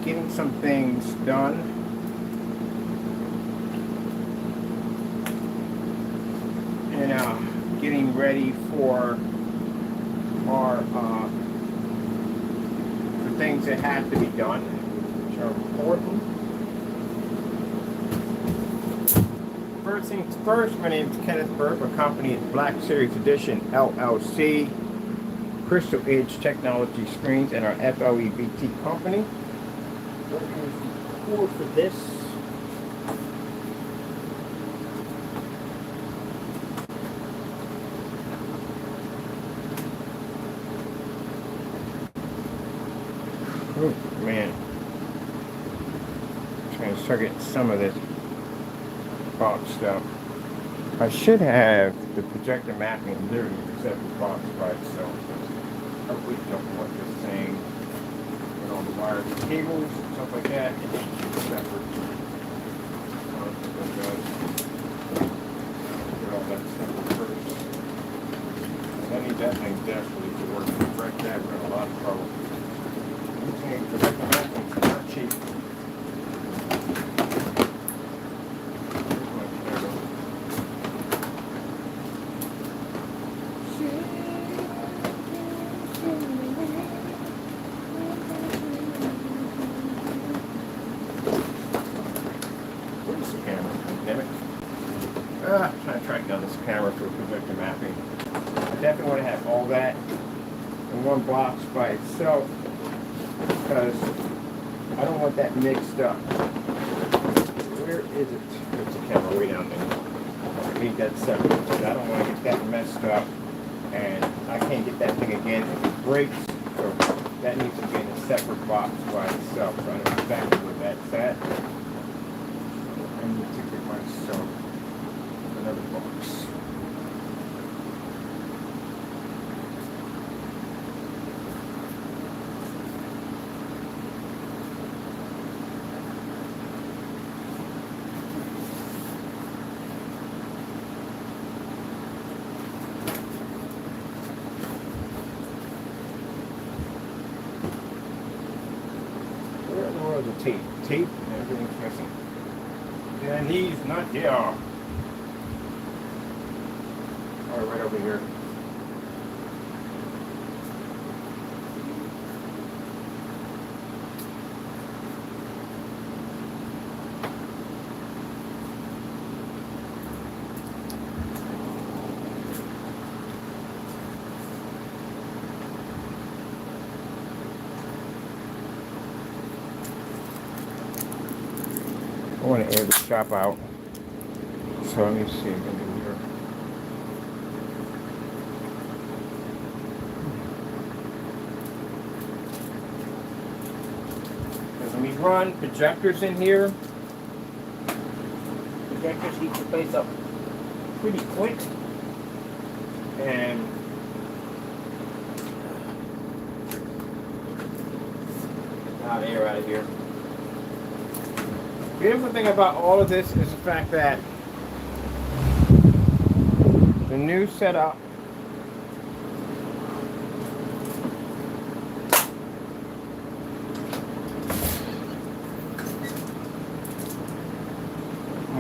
getting some things done. And getting ready for our for things that have to be done, which are important. First things first, my name is Kenneth Burke. My company is Black Series Edition LLC, Crystal Edge Technology Screens, and our FLEVT company. What is the cord for this? Oh man, I'm trying to circuit some of this box stuff. I should have the projector mapping literally set the box by itself. I really don't want this thing with all the wires and cables and stuff like that. It needs to be separate. Get all that stuff first. I need that thing desperately to work. To break that, we're in a lot of trouble. Using projector mapping is not cheap. Trying to track down this camera for projector mapping. I definitely want to have all that in one box by itself because I don't want that mixed up. Where is it? There's the camera way down there. I need that separate because I don't want to get that messed up and I can't get that thing again if it breaks. So that needs to be in a separate box by itself. So I know exactly where that's at. I need to get myself another box. Where in the world is the tape? Tape and everything's missing. And he's not here. Right over here. I want to air the shop out. So let me see. When we run projectors in here, projectors heat the place up pretty quick, and out air out of here. The beautiful thing about all of this is the fact that the new setup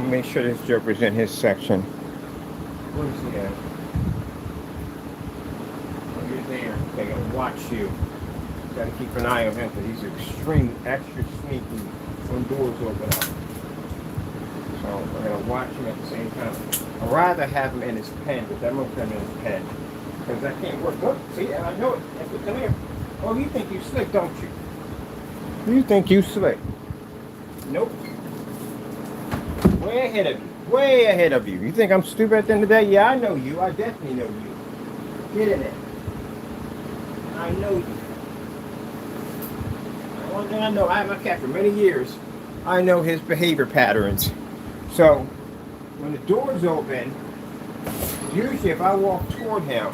make sure this joker's in his section. Where is he at? Oh, you're there. They gotta watch you. Gotta keep an eye on him because he's extremely extra sneaky when doors open up. So we're gonna watch him at the same time. I'd rather have him in his pen, but I'm gonna put him in his pen. Because that can't work. Look, see, I know it. Come here. Oh, you think you slick, don't you? You think you slick. Nope. Way ahead of you. Way ahead of you. You think I'm stupid at the end of the day? Yeah, I know you. I definitely know you. Get in it. I know you. One thing I know, I had my cat for many years. I know his behavior patterns. So, when the door's open, usually if I walk toward him,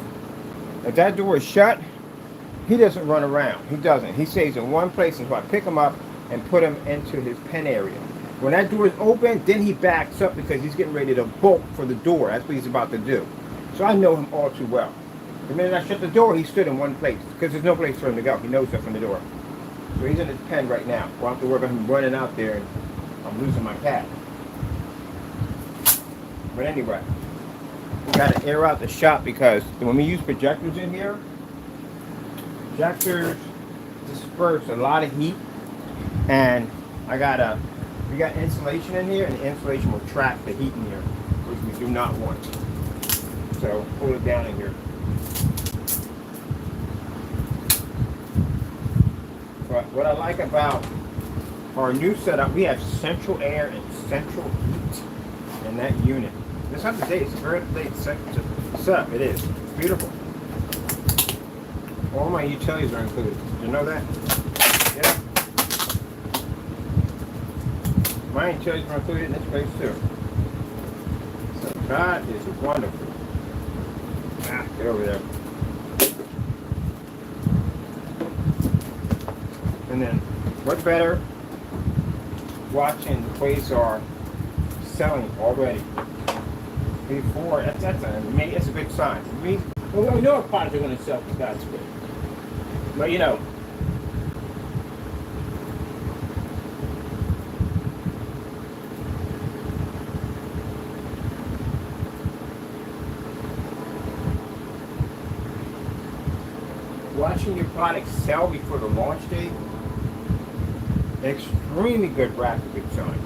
if that door is shut, he doesn't run around. He doesn't. He stays in one place until I pick him up and put him into his pen area. When that door is open, then he backs up because he's getting ready to bolt for the door. That's what he's about to do. So I know him all too well. The minute I shut the door, he stood in one place because there's no place for him to go. He knows that from the door. So he's in his pen right now. I don't have to worry about him running out there and I'm losing my cat. But anyway, we got to air out the shop because when we use projectors in here, projectors disperse a lot of heat, and we got insulation in here, and the insulation will trap the heat in here, which we do not want. So pull it down in here. But what I like about our new setup, we have central air and central heat in that unit. It's up to date. It's very up to date setup. It is. It's beautiful. All my utilities are included. Did you know that? Yeah. My utilities are included in this place too. So that is wonderful. Get over there. And then, what better watching the Quasar selling already before? That's a good sign. We know our products are going to sell for God's sake. But you know, watching your product sell before the launch date, extremely good graphic sign.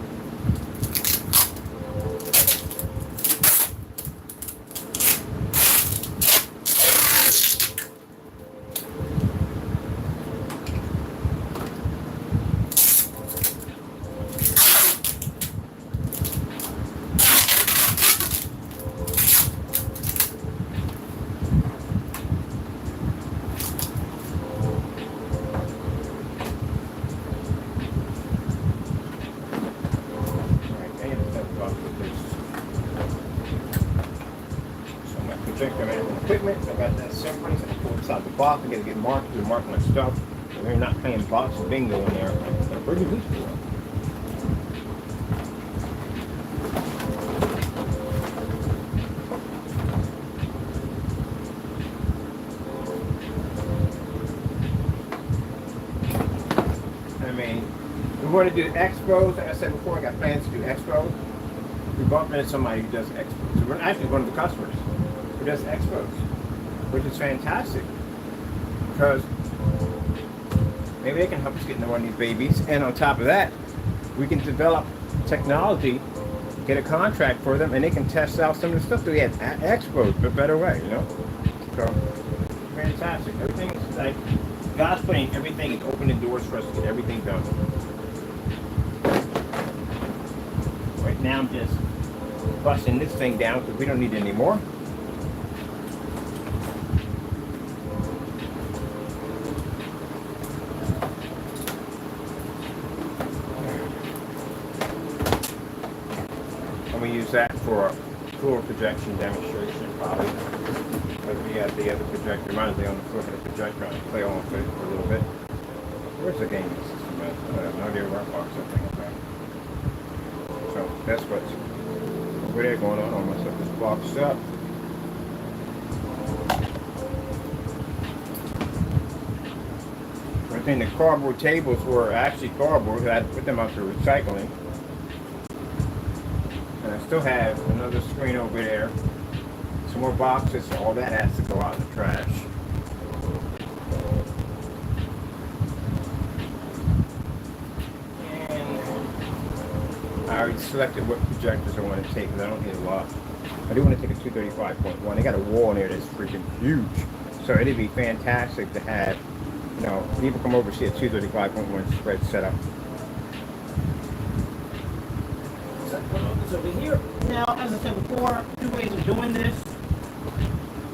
Equipment, I got that separate, I pull inside the box, I gotta get marked to mark my stuff. So we're not playing box and bingo in there. Where do these go? I mean, we want to do expos. Like I said before, I got plans to do expos. We bump into somebody who does expos. So we're actually one of the customers who does expos, which is fantastic because maybe they can help us get into one of these babies. And on top of that, we can develop technology, get a contract for them, and they can test out some of the stuff that we had at expos, but a better way, you know? So, fantastic. Everything's like, God's putting everything, is opening doors for us to get everything done. Right now I'm just busting this thing down because we don't need it anymore. We use that for a floor projection demonstration, probably. But we have the other projector. Mine is on the floor of the projector. I play on with it for a little bit. Where's the gaming system at? I have no idea where our box is. So that's what's over there going on. I'm gonna set this box up. I think the cardboard tables were actually cardboard. I had to put them out for recycling. And I still have another screen over there, some more boxes, so all that has to go out in the trash. And I already selected what projectors I want to take because I don't need a lot. I do want to take a 235.1. They got a wall in there that's freaking huge. So it'd be fantastic to have, you know, people come over and see a 235.1 spread setup. Over here. Now, as I said before, two ways of doing this.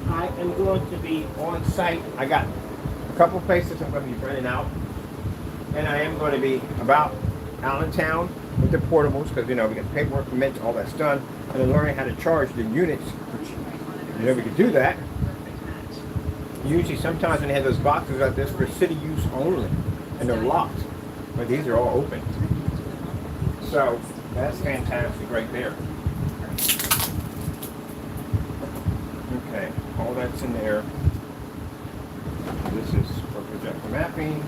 I am going to be on site. I got a couple places I'm going to be renting out. And I am going to be about out in town with the portables because, you know, we got paperwork, permits, all that's done. And then learning how to charge the units, which, you know, we could do that. Usually, sometimes when they have those boxes like this for city use only, and they're locked. But these are all open. So, that's fantastic right there. Okay, all that's in there. This is for projector mapping.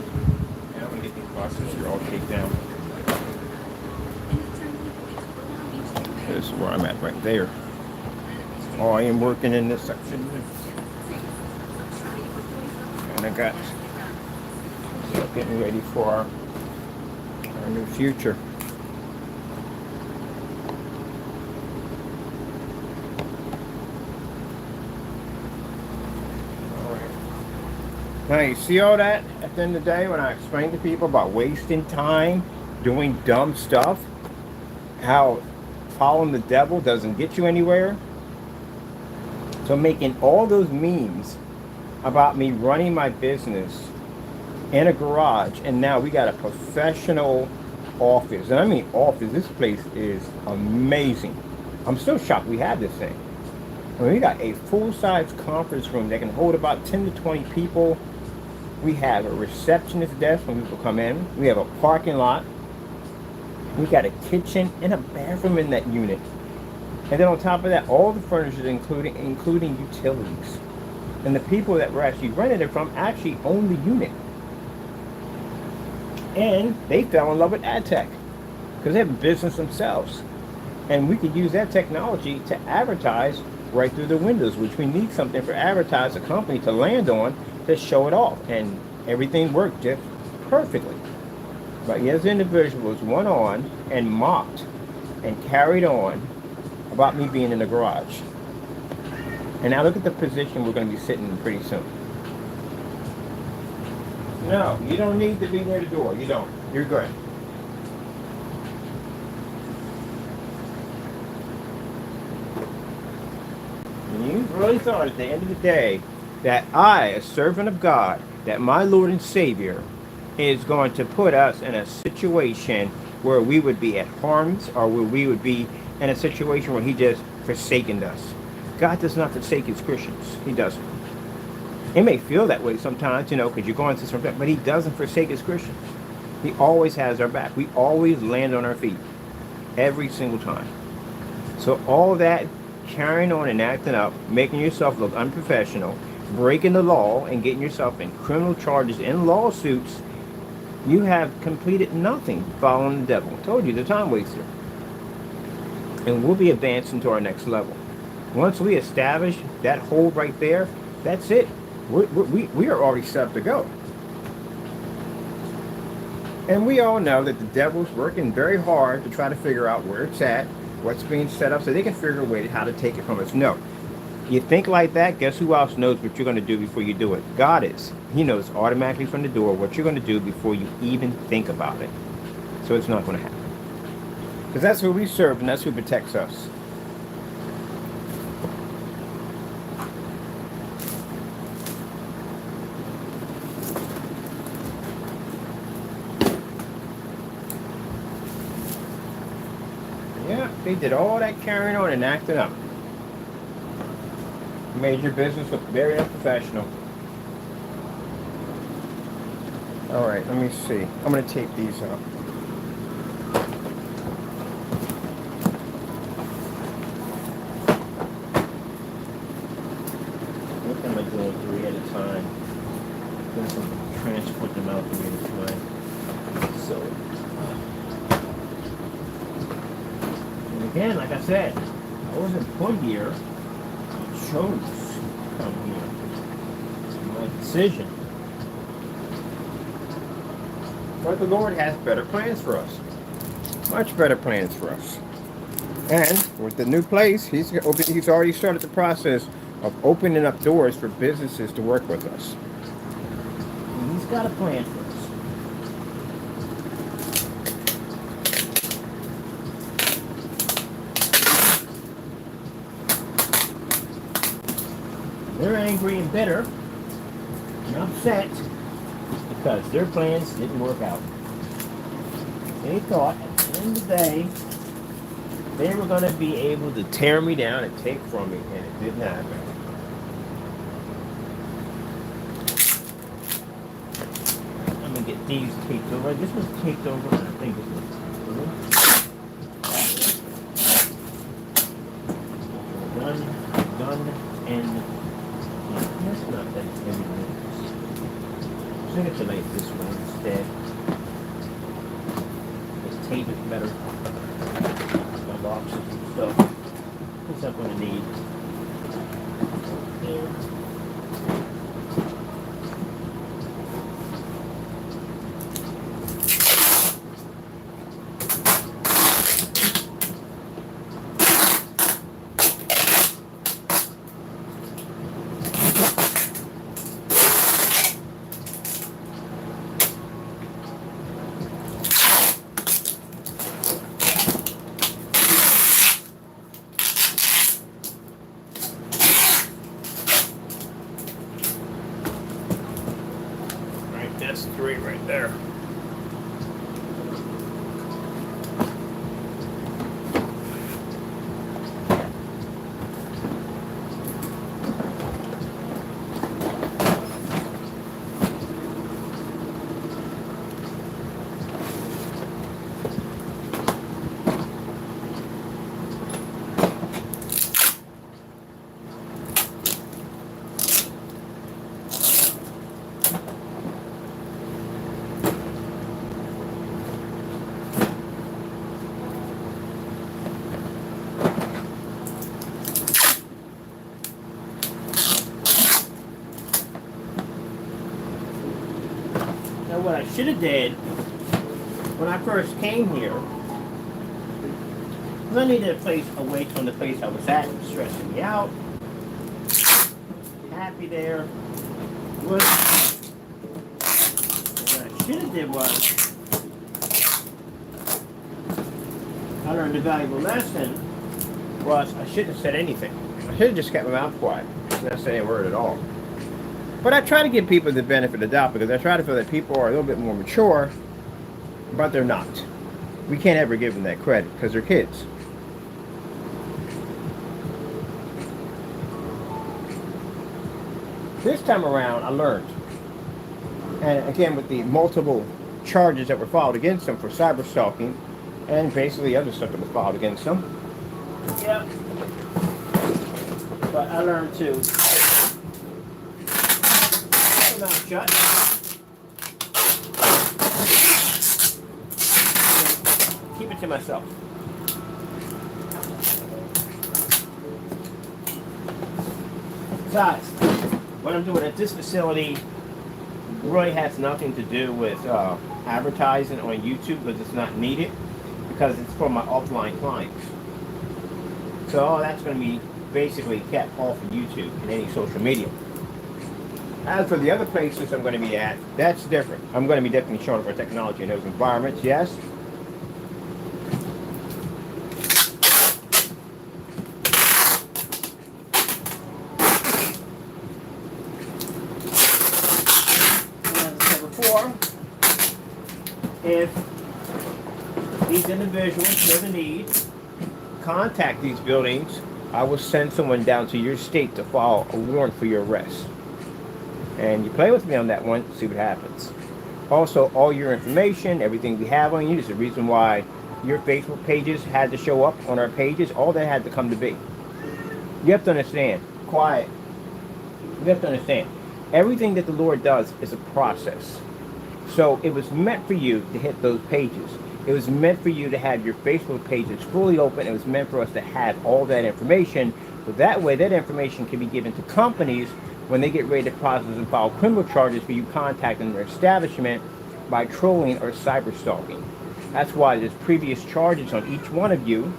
And I'm going to get boxes here all taped down. This is where I'm at right there. Oh, I am working in this section. And I got stuff getting ready for our new future. Now you see all that at the end of the day when I explain to people about wasting time doing dumb stuff, how following the devil doesn't get you anywhere. So making all those memes about me running my business in a garage, and now we got a professional office. And I mean office, this place is amazing. I'm still shocked we have this thing. I mean, we got a full-size conference room that can hold about 10 to 20 people. We have a receptionist desk when people come in. We have a parking lot. We got a kitchen and a bathroom in that unit. And then on top of that, all the furniture, including utilities. And the people that we're actually renting it from actually own the unit. And they fell in love with ad tech because they have a business themselves. And we could use that technology to advertise right through the windows, which we need something for advertise a company to land on to show it off, and everything worked just perfectly. But yes, individuals went on and mocked and carried on about me being in the garage. And now look at the position we're going to be sitting in pretty soon. No, you don't need to be near the door. You don't. You're good. And you really thought at the end of the day that I, a servant of God, that my Lord and Savior is going to put us in a situation where we would be at harm's, or where we would be in a situation where he just forsaken us. God does not forsake his Christians. He doesn't. It may feel that way sometimes, you know, because you're going through something, but he doesn't forsake his Christians. He always has our back. We always land on our feet. Every single time. So all that carrying on and acting up, making yourself look unprofessional, breaking the law and getting yourself in criminal charges and lawsuits, you have completed nothing following the devil. I told you, the time waster. And we'll be advancing to our next level. Once we establish that hold right there, that's it. We are already set up to go. And we all know that the devil's working very hard to try to figure out where it's at, what's being set up, so they can figure a way how to take it from us. No. You think like that, guess who else knows what you're going to do before you do it? God is. He knows automatically from the door what you're going to do before you even think about it. So it's not going to happen. Because that's who we serve, and that's who protects us. Yeah, they did all that carrying on and acting up. Made your business look very unprofessional. All right, let me see. I'm going to tape these up. What am I doing 3 at a time? Then transport them out 3 at a time. So, and again, like I said, I wasn't put here. Chose to come here. It's my decision. But the Lord has better plans for us. Much better plans for us. And with the new place, he's already started the process of opening up doors for businesses to work with us. And he's got a plan for us. They're angry and bitter and upset because their plans didn't work out. They thought at the end of the day they were going to be able to tear me down and take from me, and it didn't happen. I'm going to get these taped over. This was taped over, and I think this was taped over. Done, and that's not that heavy. Manipulate this one instead. tape it better. My boxes and stuff. What's I'm going to need? That's 3 right there. What I should have did when I first came here, because I needed a place away from the place I was at. It was stressing me out. Happy there. What I should have did was I learned a valuable lesson was I shouldn't have said anything. I should have just kept my mouth quiet. Not say a word at all. But I try to give people the benefit of the doubt because I try to feel that people are a little bit more mature, but they're not. We can't ever give them that credit because they're kids. This time around, I learned. And again, with the multiple charges that were filed against them for cyber stalking and basically other stuff that was filed against them. Yep. But I learned to mouth shut. Keep it to myself. Besides, what I'm doing at this facility really has nothing to do with advertising on YouTube because it's not needed because it's for my offline clients. So all that's going to be basically kept off of YouTube and any social media. As for the other places I'm going to be at, that's different. I'm going to be definitely showing up our technology in those environments, yes. As I said before, if these individuals feel the need, contact these buildings, I will send someone down to your state to file a warrant for your arrest. And you play with me on that one, see what happens. Also, all your information, everything we have on you is the reason why your Facebook pages had to show up on our pages. All that had to come to be. You have to understand, quiet. You have to understand, everything that the Lord does is a process. So it was meant for you to hit those pages. It was meant for you to have your Facebook pages fully open. It was meant for us to have all that information. So that way, that information can be given to companies when they get ready to process and file criminal charges for you contacting their establishment by trolling or cyber stalking. That's why there's previous charges on each one of you.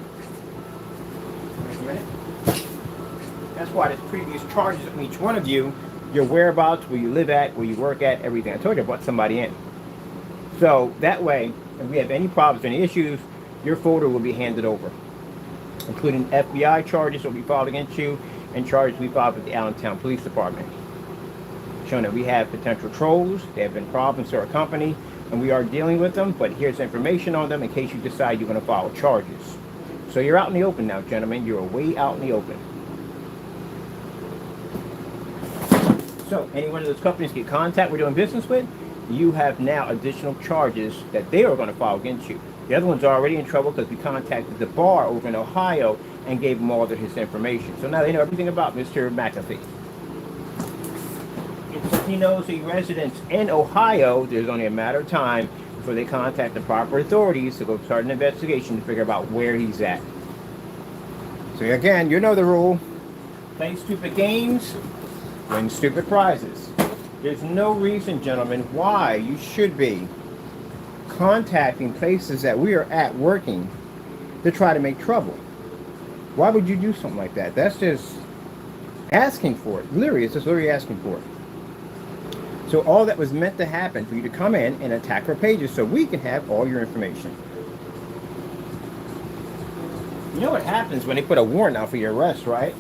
That's why there's previous charges on each one of you, your whereabouts, where you live at, where you work at, everything. I told you I brought somebody in. So that way, if we have any problems, any issues, your folder will be handed over, including FBI charges will be filed against you, and charges we filed with the Allentown Police Department, showing that we have potential trolls. There have been problems to our company, and we are dealing with them, but here's information on them in case you decide you're going to file charges. So you're out in the open now, gentlemen. You're way out in the open. So any one of those companies get contact we're doing business with, you have now additional charges that they are going to file against you. The other one's already in trouble because we contacted the bar over in Ohio and gave them all of his information. So now they know everything about Mr. McAfee. If he knows a resident in Ohio, there's only a matter of time before they contact the proper authorities to go start an investigation to figure out where he's at. So again, you know the rule. Play stupid games, win stupid prizes. There's no reason, gentlemen, why you should be contacting places that we are at working to try to make trouble. Why would you do something like that? That's just asking for it. Literally, it's just literally asking for it. So all that was meant to happen for you to come in and attack our pages so we can have all your information. You know what happens when they put a warrant out for your arrest, right?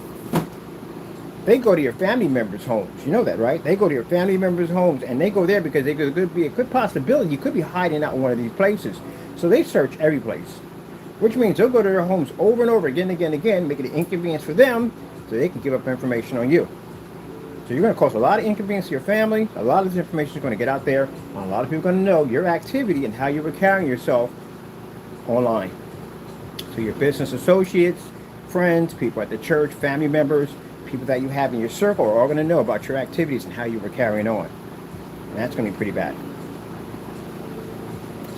They go to your family members' homes. You know that, right? They go to your family members' homes, and they go there because there could be a good possibility you could be hiding out in one of these places. So they search every place, which means they'll go to their homes over and over again, making it inconvenience for them so they can give up information on you. So you're going to cause a lot of inconvenience to your family. A lot of this information is going to get out there, and a lot of people are going to know your activity and how you were carrying yourself online. So your business associates, friends, people at the church, family members, people that you have in your circle are all going to know about your activities and how you were carrying on. And that's going to be pretty bad.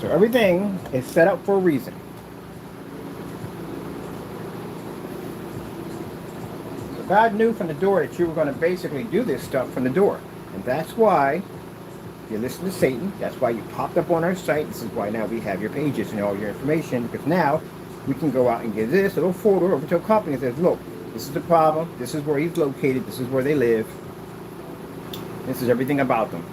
So everything is set up for a reason. So God knew from the door that you were going to basically do this stuff from the door. And that's why you listen to Satan. That's why you popped up on our site. This is why now we have your pages and all your information, because now we can go out and get this little folder over to a company that says, look, this is the problem, this is where he's located, this is where they live, this is everything about them.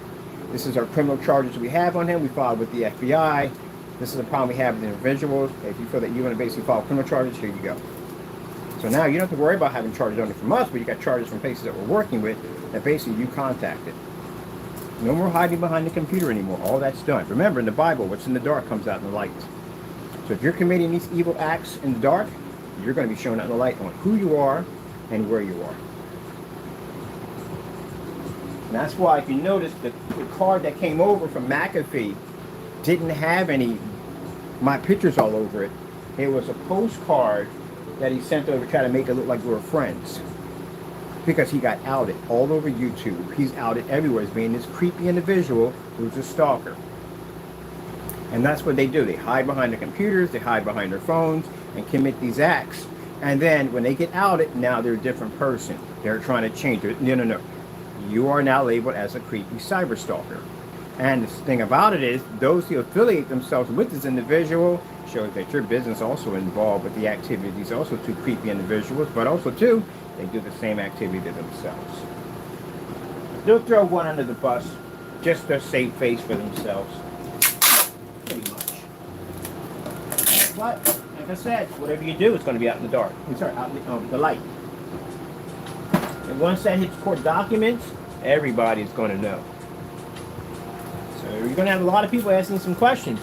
This is our criminal charges we have on him. We filed with the FBI. This is the problem we have with individuals. If you feel that you want to basically file criminal charges, here you go. So now you don't have to worry about having charges only from us, but you got charges from places that we're working with that basically you contacted. No more hiding behind the computer anymore. All that's done. Remember, in the Bible, what's in the dark comes out in the light. So if you're committing these evil acts in the dark, you're going to be shown out in the light on who you are and where you are. And that's why, if you notice, the card that came over from McAfee didn't have any my pictures all over it. It was a postcard that he sent over to try to make it look like we were friends. Because he got outed all over YouTube. He's outed everywhere as being this creepy individual who's a stalker. And that's what they do. They hide behind their computers, they hide behind their phones, and commit these acts. And then when they get outed, now they're a different person. They're trying to change it. No. You are now labeled as a creepy cyber stalker. And the thing about it is, those who affiliate themselves with this individual shows that your business also involved with the activities, also two creepy individuals, but also too, they do the same activity to themselves. They'll throw one under the bus just to save face for themselves. Pretty much. But, like I said, whatever you do, it's going to be out in the dark. I'm sorry, out in the light. And once that hits court documents, everybody's going to know. So you're going to have a lot of people asking some questions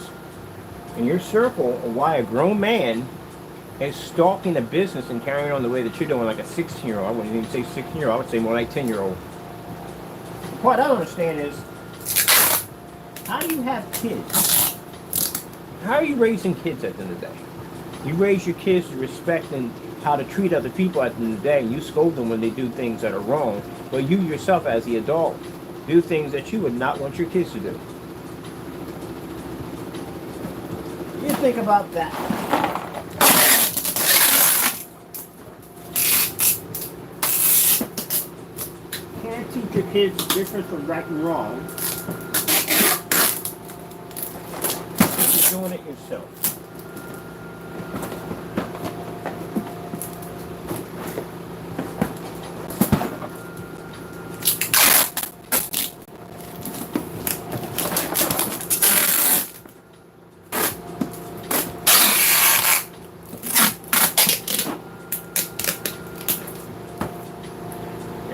in your circle of why a grown man is stalking a business and carrying on the way that you're doing, like a 16-year-old. I wouldn't even say 16-year-old. I would say more like 10-year-old. What I don't understand is, how do you have kids? How are you raising kids at the end of the day? You raise your kids to respect and how to treat other people at the end of the day, and you scold them when they do things that are wrong. But you yourself, as the adult, do things that you would not want your kids to do. You think about that. Can't teach your kids the difference from right and wrong. You're doing it yourself.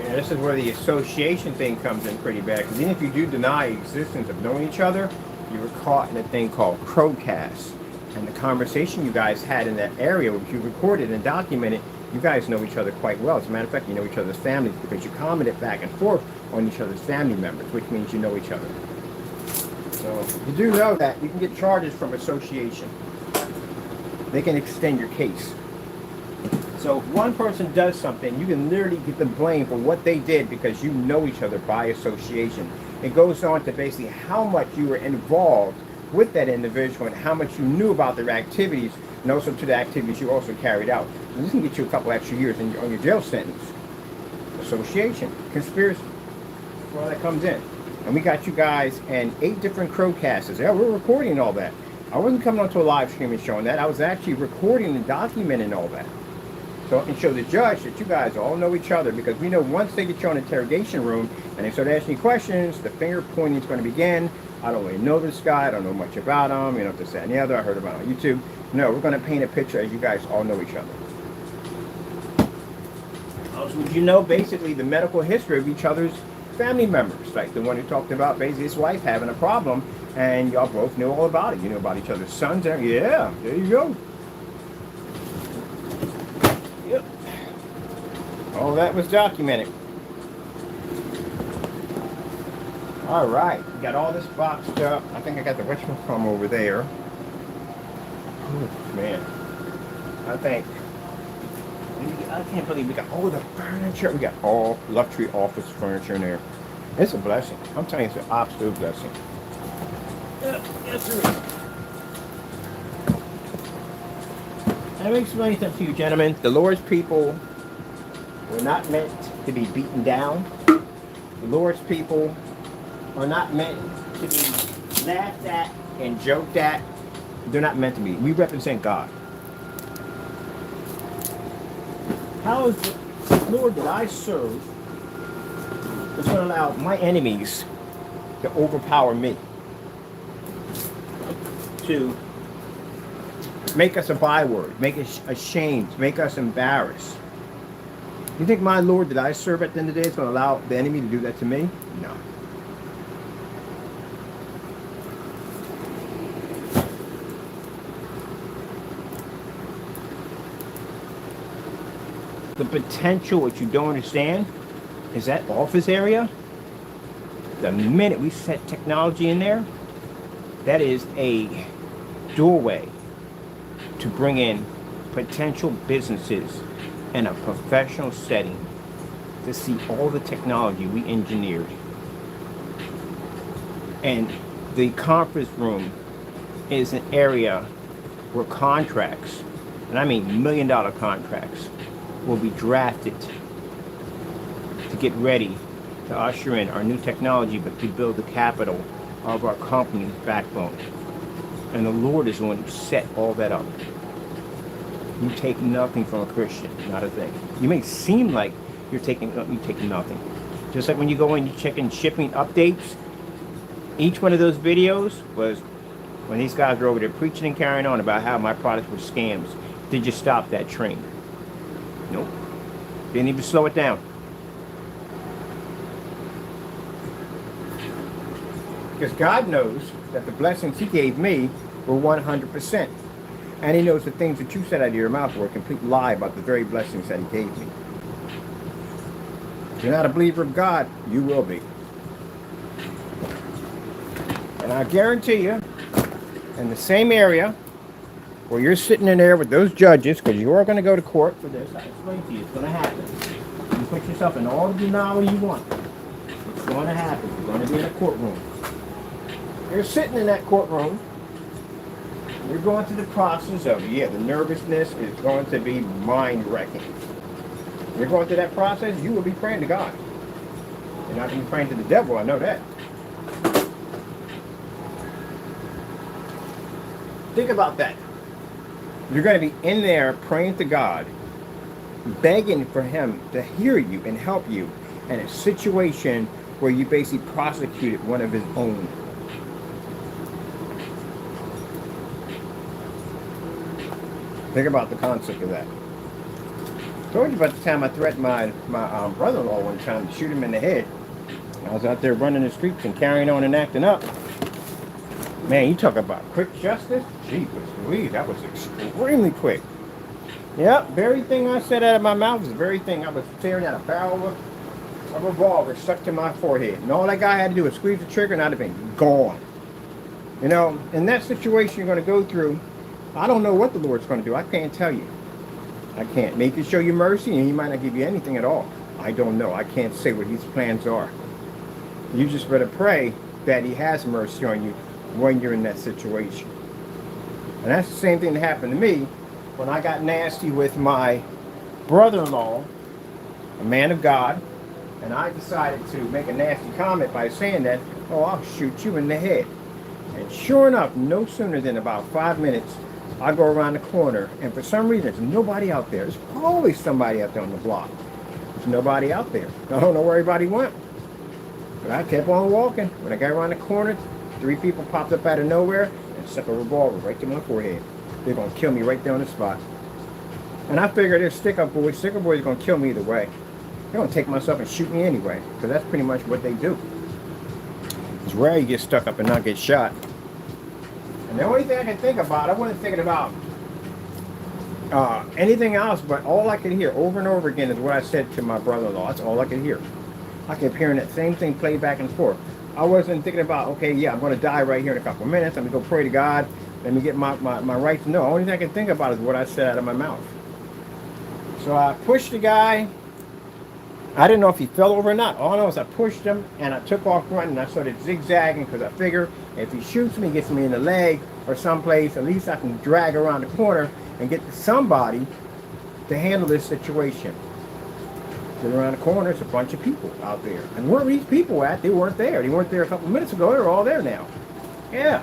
This is where the association thing comes in pretty bad, because even if you do deny existence of knowing each other, you were caught in a thing called crowcast. And the conversation you guys had in that area, which you recorded and documented, you guys know each other quite well. As a matter of fact, you know each other's families because you commented back and forth on each other's family members, which means you know each other. So you do know that you can get charges from association. They can extend your case. So if one person does something, you can literally get the blame for what they did because you know each other by association. It goes on to basically how much you were involved with that individual and how much you knew about their activities, and also to the activities you also carried out. And this can get you a couple extra years on your jail sentence. Association, conspiracy, that's where all that comes in. And we got you guys in 8 different crowcasters. Yeah, we're recording all that. I wasn't coming onto a live stream and showing that. I was actually recording and documenting all that. So I can show the judge that you guys all know each other, because we know once they get you on an interrogation room and they start asking you questions, the finger pointing is going to begin. I don't really know this guy. I don't know much about him. You know, this, that, and the other. I heard about it on YouTube. No, we're going to paint a picture as you guys all know each other. Also, would you know basically the medical history of each other's family members? Like the one who talked about basically his wife having a problem, and y'all both knew all about it. You knew about each other's sons. Yeah, there you go. Yep. All that was documented. All right, we got all this boxed up. I think I got the whatchamacallit over there. Oh, man, I can't believe we got all the furniture. We got all luxury office furniture in there. It's a blessing. I'm telling you, it's an absolute blessing. Yes, sir. Let me explain something to you, gentlemen. The Lord's people were not meant to be beaten down. The Lord's people are not meant to be laughed at and joked at. They're not meant to be. We represent God. How is the Lord that I serve is going to allow my enemies to overpower me? To make us a byword, make us ashamed, make us embarrassed. You think my Lord that I serve at the end of the day is going to allow the enemy to do that to me? No. The potential, what you don't understand, is that office area. The minute we set technology in there, that is a doorway to bring in potential businesses in a professional setting to see all the technology we engineered. And the conference room is an area where contracts, and I mean $1 million contracts, will be drafted to get ready to usher in our new technology, but to build the capital of our company's backbone. And the Lord is the one who set all that up. You take nothing from a Christian, not a thing. You may seem like you take nothing. Just like when you go in, you check in shipping updates. Each one of those videos was when these guys were over there preaching and carrying on about how my products were scams. Did you stop that train? Nope. Didn't even slow it down. Because God knows that the blessings He gave me were 100%. And He knows the things that you said out of your mouth were a complete lie about the very blessings that He gave me. If you're not a believer of God, you will be. And I guarantee you, in the same area where you're sitting in there with those judges, because you are going to go to court for this, I explain to you, it's going to happen. You put yourself in all the denial you want. It's going to happen. You're going to be in a courtroom. You're sitting in that courtroom. You're going through the process of, the nervousness is going to be mind-wrecking. You're going through that process, you will be praying to God. You're not going to be praying to the devil, I know that. Think about that. You're going to be in there praying to God, begging for Him to hear you and help you in a situation where you basically prosecuted one of His own. Think about the concept of that. I told you about the time I threatened my brother-in-law one time to shoot him in the head. I was out there running the streets and carrying on and acting up. Man, you talk about quick justice? Gee, that was extremely quick. Yep, very thing I said out of my mouth was the very thing I was tearing out a barrel of a revolver stuck to my forehead. And all that guy had to do was squeeze the trigger and I'd have been gone. You know, in that situation you're going to go through, I don't know what the Lord's going to do. I can't tell you. I can't. Maybe He can show you mercy and He might not give you anything at all. I don't know. I can't say what His plans are. You just better pray that He has mercy on you when you're in that situation. And that's the same thing that happened to me when I got nasty with my brother-in-law, a man of God, and I decided to make a nasty comment by saying that, oh, I'll shoot you in the head. And sure enough, no sooner than about 5 minutes, I go around the corner, and for some reason, there's nobody out there. There's always somebody out there on the block. There's nobody out there. I don't know where everybody went. But I kept on walking. When I got around the corner, 3 people popped up out of nowhere and stuck a revolver right to my forehead. They're going to kill me right there on the spot. And I figured they're stick-up boys. Stick-up boys are going to kill me either way. They're going to take myself and shoot me anyway, because that's pretty much what they do. It's rare you get stuck up and not get shot. And the only thing I can think about, I wasn't thinking about anything else, but all I could hear over and over again is what I said to my brother-in-law. That's all I could hear. I kept hearing that same thing played back and forth. I wasn't thinking about, okay, yeah, I'm going to die right here in a couple of minutes. Let me go pray to God. Let me get my rights. No, the only thing I can think about is what I said out of my mouth. So I pushed the guy. I didn't know if he fell over or not. All I know is I pushed him and I took off running. I started zigzagging because I figure if he shoots me, gets me in the leg or someplace, at least I can drag around the corner and get somebody to handle this situation. Get around the corner, it's a bunch of people out there. And where were these people at? They weren't there. They weren't there a couple minutes ago. They're all there now. Yeah.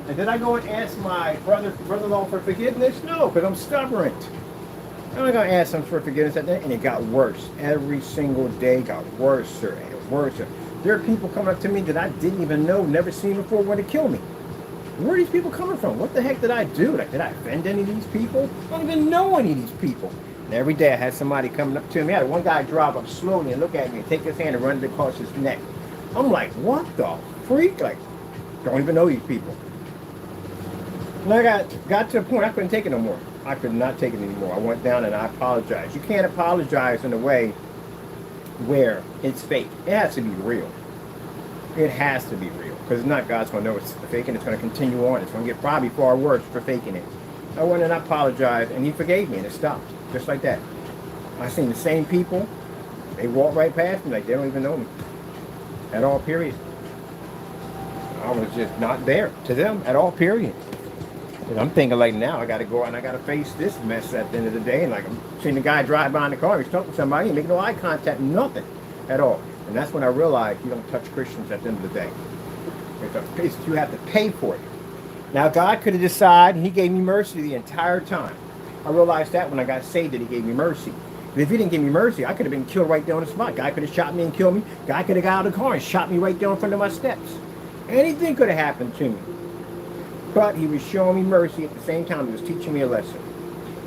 And did I go and ask my brother-in-law for forgiveness? No, because I'm stubborn. I'm not going to ask him for forgiveness at that, and it got worse. Every single day got worse and worse. There are people coming up to me that I didn't even know, never seen before, want to kill me. Where are these people coming from? What the heck did I do? Like, did I offend any of these people? I don't even know any of these people. And every day I had somebody coming up to me. I had one guy drive up slowly and look at me and take his hand and run it across his neck. I'm like, what the freak? Like, don't even know these people. And I got to a point I couldn't take it no more. I could not take it anymore. I went down and I apologized. You can't apologize in a way where it's fake. It has to be real. It has to be real. Because if not, God's going to know it's fake and it's going to continue on. It's going to get probably far worse for faking it. I went and I apologized and he forgave me and it stopped. Just like that. I seen the same people. They walk right past me like they don't even know me. At all, period. I was just not there to them at all, period. And I'm thinking like now I got to go out and I got to face this mess at the end of the day. And like I'm seeing the guy drive by in the car, he's talking to somebody, he making no eye contact, nothing at all. And that's when I realized you don't touch Christians at the end of the day. You have to pay for it. Now God could have decided, he gave me mercy the entire time. I realized that when I got saved that he gave me mercy. But if he didn't give me mercy, I could have been killed right there on the spot. God could have shot me and killed me. God could have got out of the car and shot me right there in front of my steps. Anything could have happened to me. But he was showing me mercy at the same time. He was teaching me a lesson.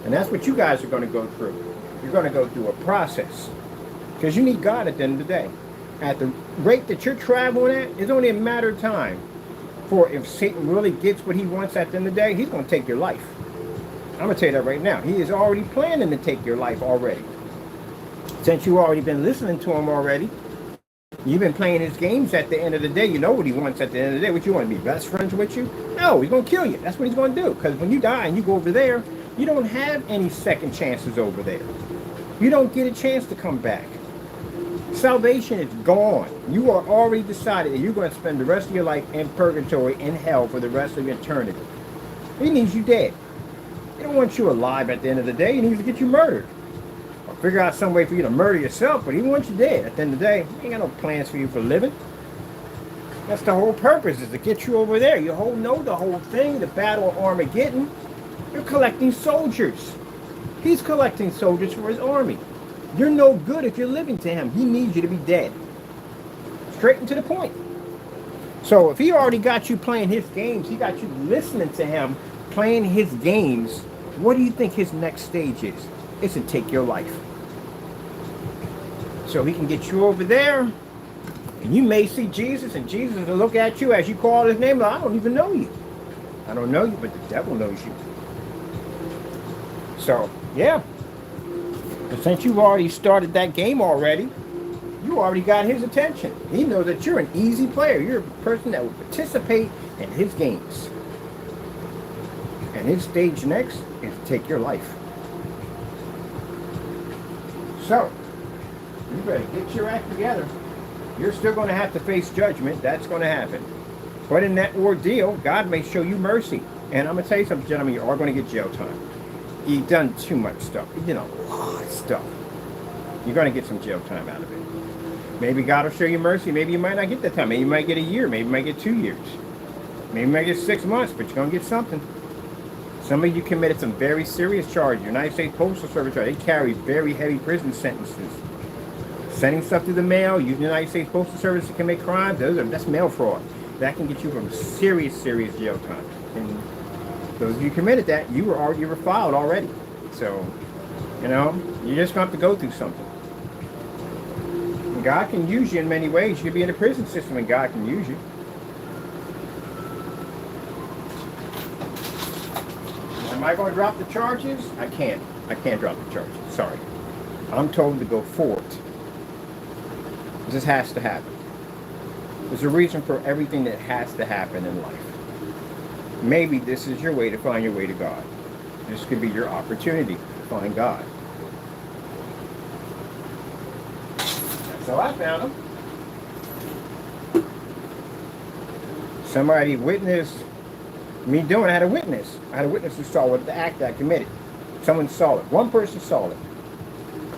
And that's what you guys are going to go through. You're going to go through a process. Because you need God at the end of the day. At the rate that you're traveling at, it's only a matter of time. For if Satan really gets what he wants at the end of the day, he's going to take your life. I'm going to tell you that right now. He is already planning to take your life already. Since you've already been listening to him already, you've been playing his games at the end of the day. You know what he wants at the end of the day. What you want to be best friends with you? No, he's going to kill you. That's what he's going to do. Because when you die and you go over there, you don't have any second chances over there. You don't get a chance to come back. Salvation is gone. You are already decided that you're going to spend the rest of your life in purgatory, in hell for the rest of eternity. He needs you dead. He don't want you alive at the end of the day. He needs to get you murdered. Or figure out some way for you to murder yourself, but he wants you dead. At the end of the day, he ain't got no plans for you for living. That's the whole purpose, is to get you over there. You know the whole thing, the battle of Armageddon. You're collecting soldiers. He's collecting soldiers for his army. You're no good if you're living to him. He needs you to be dead. Straight and to the point. So if he already got you playing his games, he got you listening to him playing his games, what do you think his next stage is? It's to take your life. So he can get you over there, and you may see Jesus, and Jesus will look at you as you call his name, like, I don't even know you. I don't know you, but the devil knows you. So, yeah. But since you've already started that game already, you already got his attention. He knows that you're an easy player. You're a person that will participate in his games. And his stage next is to take your life. So, you better get your act together. You're still going to have to face judgment. That's going to happen. But in that ordeal, God may show you mercy. And I'm going to tell you something, gentlemen, you are going to get jail time. You've done too much stuff. You did a lot of stuff. You're going to get some jail time out of it. Maybe God will show you mercy. Maybe you might not get that time. Maybe you might get a year. Maybe you might get 2 years. Maybe you might get 6 months, but you're going to get something. Some of you committed some very serious charges. United States Postal Service, they carry very heavy prison sentences. Sending stuff through the mail, using the United States Postal Service to commit crimes, that's mail fraud. That can get you from serious jail time. And those of you committed that, you were filed already. So, you know, you're just going to have to go through something. And God can use you in many ways. You could be in the prison system and God can use you. Am I going to drop the charges? I can't. I can't drop the charges. Sorry. I'm told to go forward. This has to happen. There's a reason for everything that has to happen in life. Maybe this is your way to find your way to God. This could be your opportunity to find God. So I found him. Somebody witnessed me doing it. I had a witness. I had a witness who saw what the act I committed. Someone saw it. One person saw it.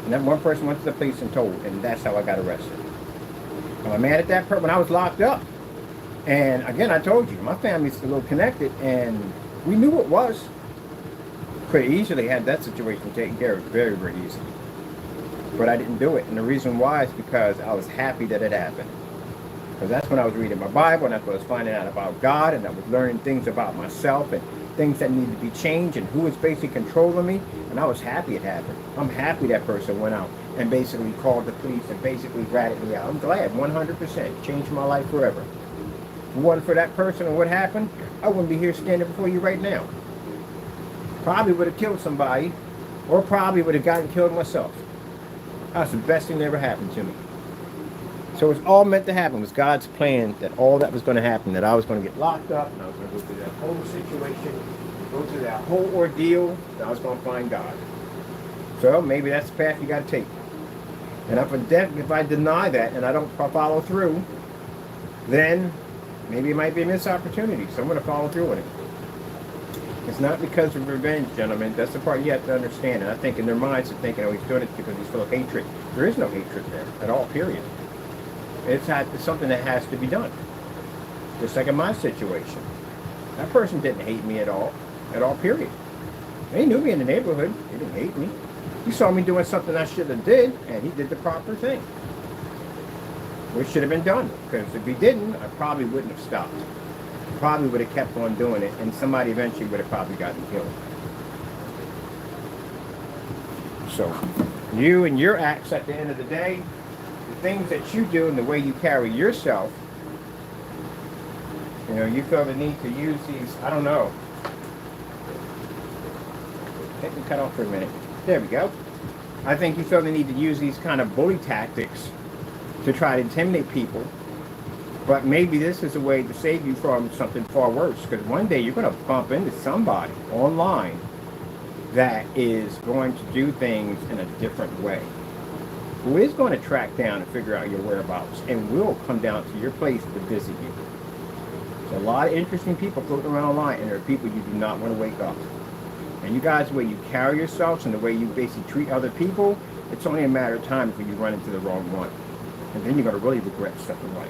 And that one person went to the police and told, and that's how I got arrested. I'm mad at that person when I was locked up. And again, I told you, my family's a little connected, and we knew what it was. Could easily had that situation taken care of very, very easily. But I didn't do it. And the reason why is because I was happy that it happened. Because that's when I was reading my Bible, and that's when I was finding out about God, and I was learning things about myself, and things that needed to be changed, and who was basically controlling me. And I was happy it happened. I'm happy that person went out and basically called the police and basically ratted me out. I'm glad, 100%. Changed my life forever. If it wasn't for that person and what happened, I wouldn't be here standing before you right now. Probably would have killed somebody, or probably would have gotten killed myself. That's the best thing that ever happened to me. So it's all meant to happen. It was God's plan that all that was going to happen, that I was going to get locked up, and I was going to go through that whole situation, go through that whole ordeal, and I was going to find God. So maybe that's the path you got to take. And if I deny that and I don't follow through, then maybe it might be a missed opportunity. So I'm going to follow through with it. It's not because of revenge, gentlemen. That's the part you have to understand. And I think in their minds they're thinking, oh, he's doing it because he's full of hatred. There is no hatred there at all, period. It's something that has to be done. Just like in my situation. That person didn't hate me at all, period. They knew me in the neighborhood. They didn't hate me. He saw me doing something I should have did, and he did the proper thing. Which should have been done. Because if he didn't, I probably wouldn't have stopped. Probably would have kept on doing it, and somebody eventually would have probably gotten killed. So, you and your acts at the end of the day, the things that you do and the way you carry yourself, you know, you feel the need to use these, I don't know. Let me cut off for a minute. There we go. I think you feel the need to use these kind of bully tactics to try to intimidate people. But maybe this is a way to save you from something far worse. Because one day you're going to bump into somebody online that is going to do things in a different way. Who is going to track down and figure out your whereabouts and will come down to your place to visit you. There's a lot of interesting people floating around online, and there are people you do not want to wake up. And you guys, the way you carry yourselves and the way you basically treat other people, it's only a matter of time before you run into the wrong one. And then you're going to really regret stuff in life.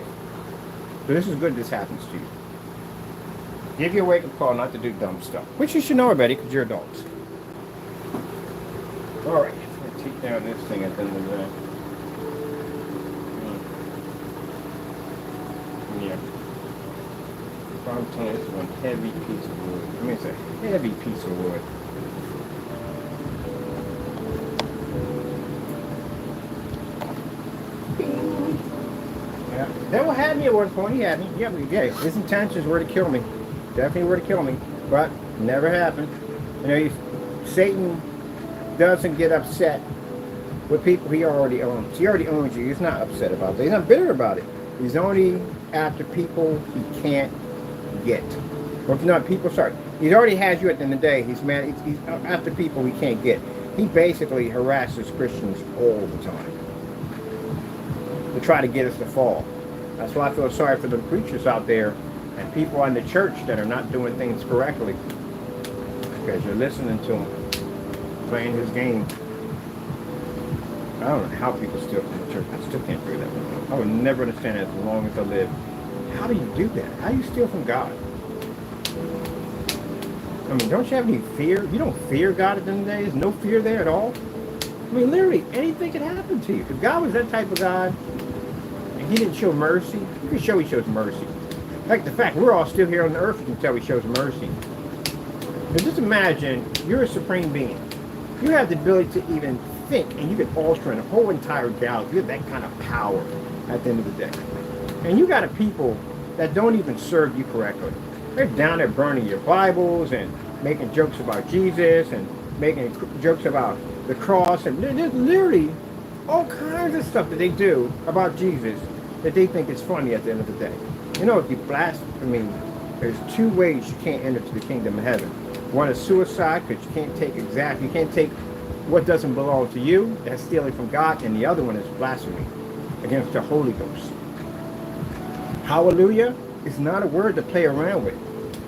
So this is good this happens to you. Give your wake-up call not to do dumb stuff. Which you should know already because you're adults. Alright, let's take down this thing and then we're yeah. I'm telling you, this is one heavy piece of wood. I mean, it's a heavy piece of wood. Yeah. Devil had me at one point. He had me. Yeah, his intentions were to kill me. Definitely were to kill me. But never happened. You know, Satan doesn't get upset with people he already owns. He already owns you. He's not upset about it. He's not bitter about it. He's only after people he can't get. Or if not, people, sorry. He already has you at the end of the day. He's mad. He's after people he can't get. He basically harasses Christians all the time to try to get us to fall. That's why I feel sorry for the preachers out there and people in the church that are not doing things correctly because you're listening to him playing his game. I don't know how people steal from the church. I still can't figure that one out. I will never understand that as long as I live. How do you do that? How do you steal from God? I mean, don't you have any fear? You don't fear God at the end of the day? There's no fear there at all? I mean, literally, anything can happen to you. If God was that type of God, and he didn't show mercy, you can show he shows mercy. Like the fact we're all still here on the earth, you can tell he shows mercy. But just imagine, you're a supreme being. You have the ability to even think, and you can alter in a whole entire galaxy. You have that kind of power at the end of the day. And you got a people that don't even serve you correctly. They're down there burning your Bibles and making jokes about Jesus and making jokes about the cross. And there's literally all kinds of stuff that they do about Jesus that they think is funny at the end of the day. You know, if you blaspheme, there's two ways you can't enter to the kingdom of heaven. One is suicide, because you can't take what doesn't belong to you, that's stealing from God, and the other one is blasphemy against the Holy Ghost. Hallelujah is not a word to play around with.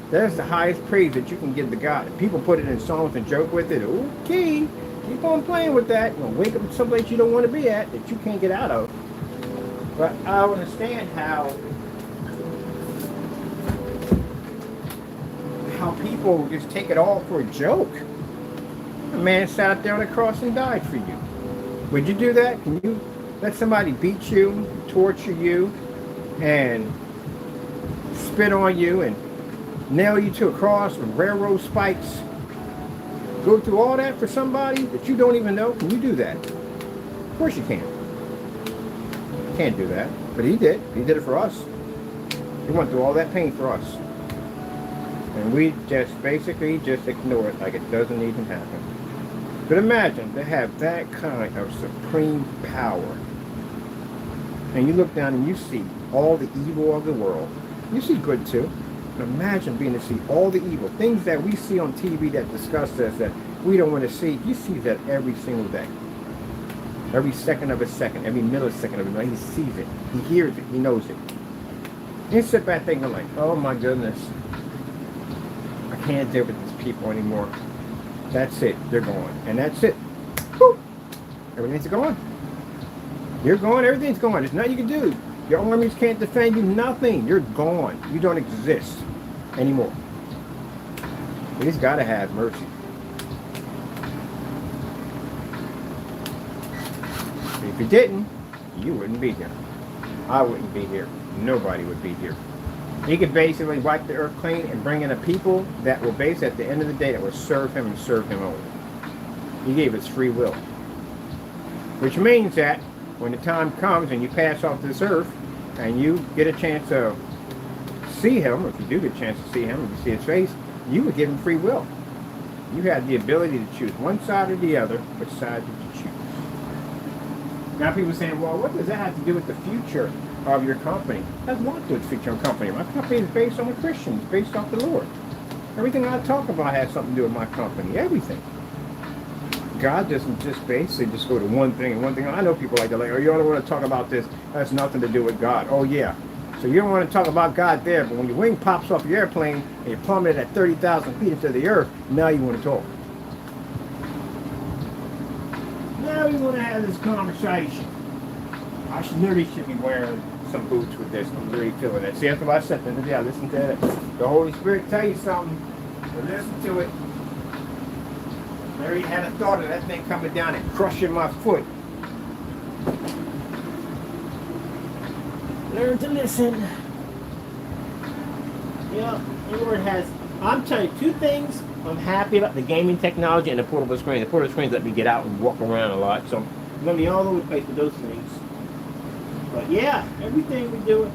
That's the highest praise that you can give to God. If people put it in songs and joke with it, okay, keep on playing with that. You're going to wake up someplace you don't want to be at, that you can't get out of. But I understand how people just take it all for a joke. A man sat there on a cross and died for you. Would you do that? Can you let somebody beat you, torture you, and spit on you, and nail you to a cross with railroad spikes? Go through all that for somebody that you don't even know? Can you do that? Of course you can. You can't do that. But he did. He did it for us. He went through all that pain for us. And we just basically just ignore it like it doesn't even happen. But imagine they have that kind of supreme power. And you look down and you see all the evil of the world. You see good too. But imagine being to see all the evil. Things that we see on TV that disgust us, that we don't want to see. You see that every single day. Every second of a second. Every millisecond of a minute. He sees it. He hears it. He knows it. You sit back thinking like, oh my goodness. I can't deal with these people anymore. That's it. They're gone. And that's it. Woo! Everything's gone. You're gone. Everything's gone. There's nothing you can do. Your armies can't defend you. Nothing. You're gone. You don't exist anymore. He's got to have mercy. If he didn't, you wouldn't be here. I wouldn't be here. Nobody would be here. He could basically wipe the earth clean and bring in a people that will basically, at the end of the day, that will serve him and serve him only. He gave us free will. Which means that when the time comes and you pass off this earth and you get a chance to see him, or if you do get a chance to see him, if you see his face, you would give him free will. You had the ability to choose one side or the other. Which side did you choose? Now people are saying, well, what does that have to do with the future of your company? It has a lot to do with the future of your company. My company is based on the Christians, based off the Lord. Everything I talk about has something to do with my company. Everything. God doesn't just basically just go to one thing and one thing. I know people like that, like, oh, you don't want to talk about this. That's nothing to do with God. Oh, yeah. So you don't want to talk about God there, but when your wing pops off your airplane and you plummet at 30,000 feet into the earth, now you want to talk. Now we want to have this conversation. I literally should be wearing some boots with this. I'm really feeling that. See, that's what I said. Yeah, listen to that. The Holy Spirit tell you something. So listen to it. I already had a thought of that thing coming down and crushing my foot. Learn to listen. Yeah, the Lord has. I'm telling you, two things I'm happy about: the gaming technology and the portable screen. The portable screens let me get out and walk around a lot, so I'm going to be all over the place with those things. But yeah, everything we do,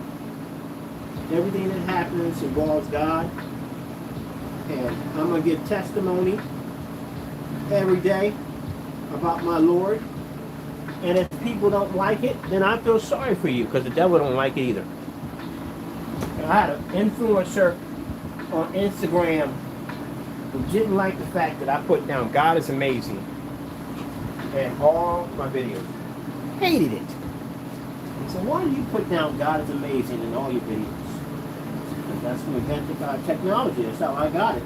everything that happens involves God. And I'm going to give testimony every day about my Lord. And if people don't like it, then I feel sorry for you, because the devil don't like it either. And I had an influencer on Instagram who didn't like the fact that I put down God is amazing in all my videos. Hated it. So why do you put down God is amazing in all your videos? That's from inventive technology. That's how I got it.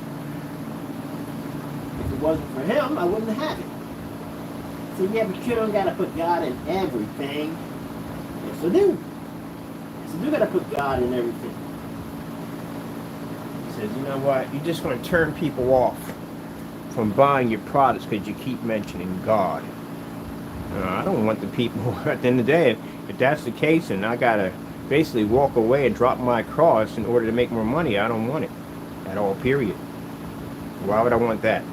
If it wasn't for him, I wouldn't have it. So yeah, but you don't gotta put God in everything. Yes, I do. Yes, I do gotta put God in everything. He says, you know what? You're just going to turn people off from buying your products because you keep mentioning God. I don't want the people, at the end of the day, if that's the case and I got to basically walk away and drop my cross in order to make more money, I don't want it at all, period. Why would I want that?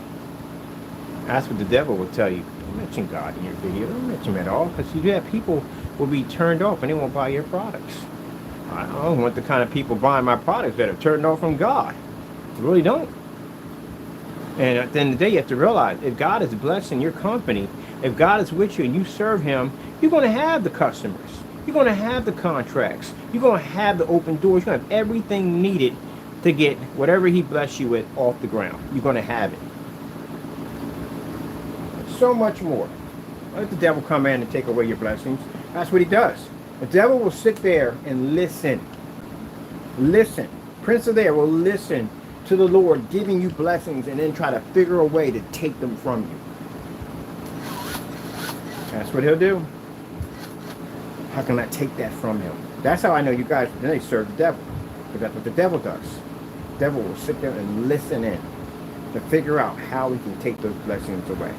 That's what the devil will tell you. Don't mention God in your video. Don't mention him at all, because you have people will be turned off and they won't buy your products. I don't want the kind of people buying my products that are turned off from God. I really don't. And at the end of the day, you have to realize, if God is blessing your company, if God is with you and you serve him, you're going to have the customers. You're going to have the contracts. You're going to have the open doors. You're going to have everything needed to get whatever he bless you with off the ground. You're going to have it. So much more. Let the devil come in and take away your blessings. That's what he does. The devil will sit there and listen. Listen. Prince of the air will listen to the Lord giving you blessings and then try to figure a way to take them from you. That's what he'll do. How can I take that from him? That's how I know you guys really serve the devil. Because that's what the devil does. The devil will sit there and listen in to figure out how we can take those blessings away.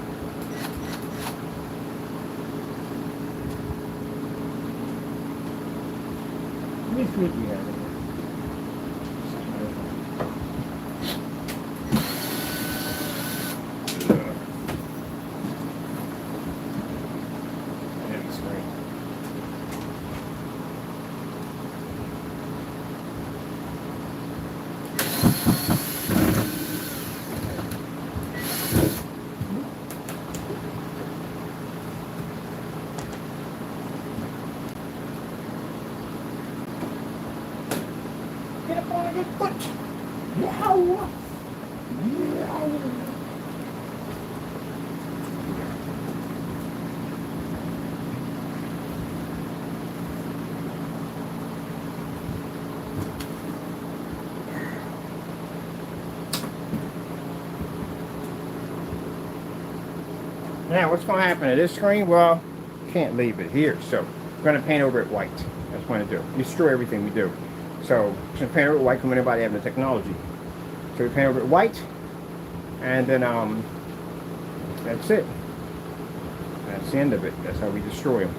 How many fruit do you have in there? Get up on your foot. Yow. Yow. Now, what's going to happen to this screen? Well, can't leave it here, so we're going to paint over it white. That's what I'm going to do. Destroy everything we do. So, we're going to paint over it white from anybody having the technology. So we paint over it white, and then that's it. That's the end of it. That's how we destroy them.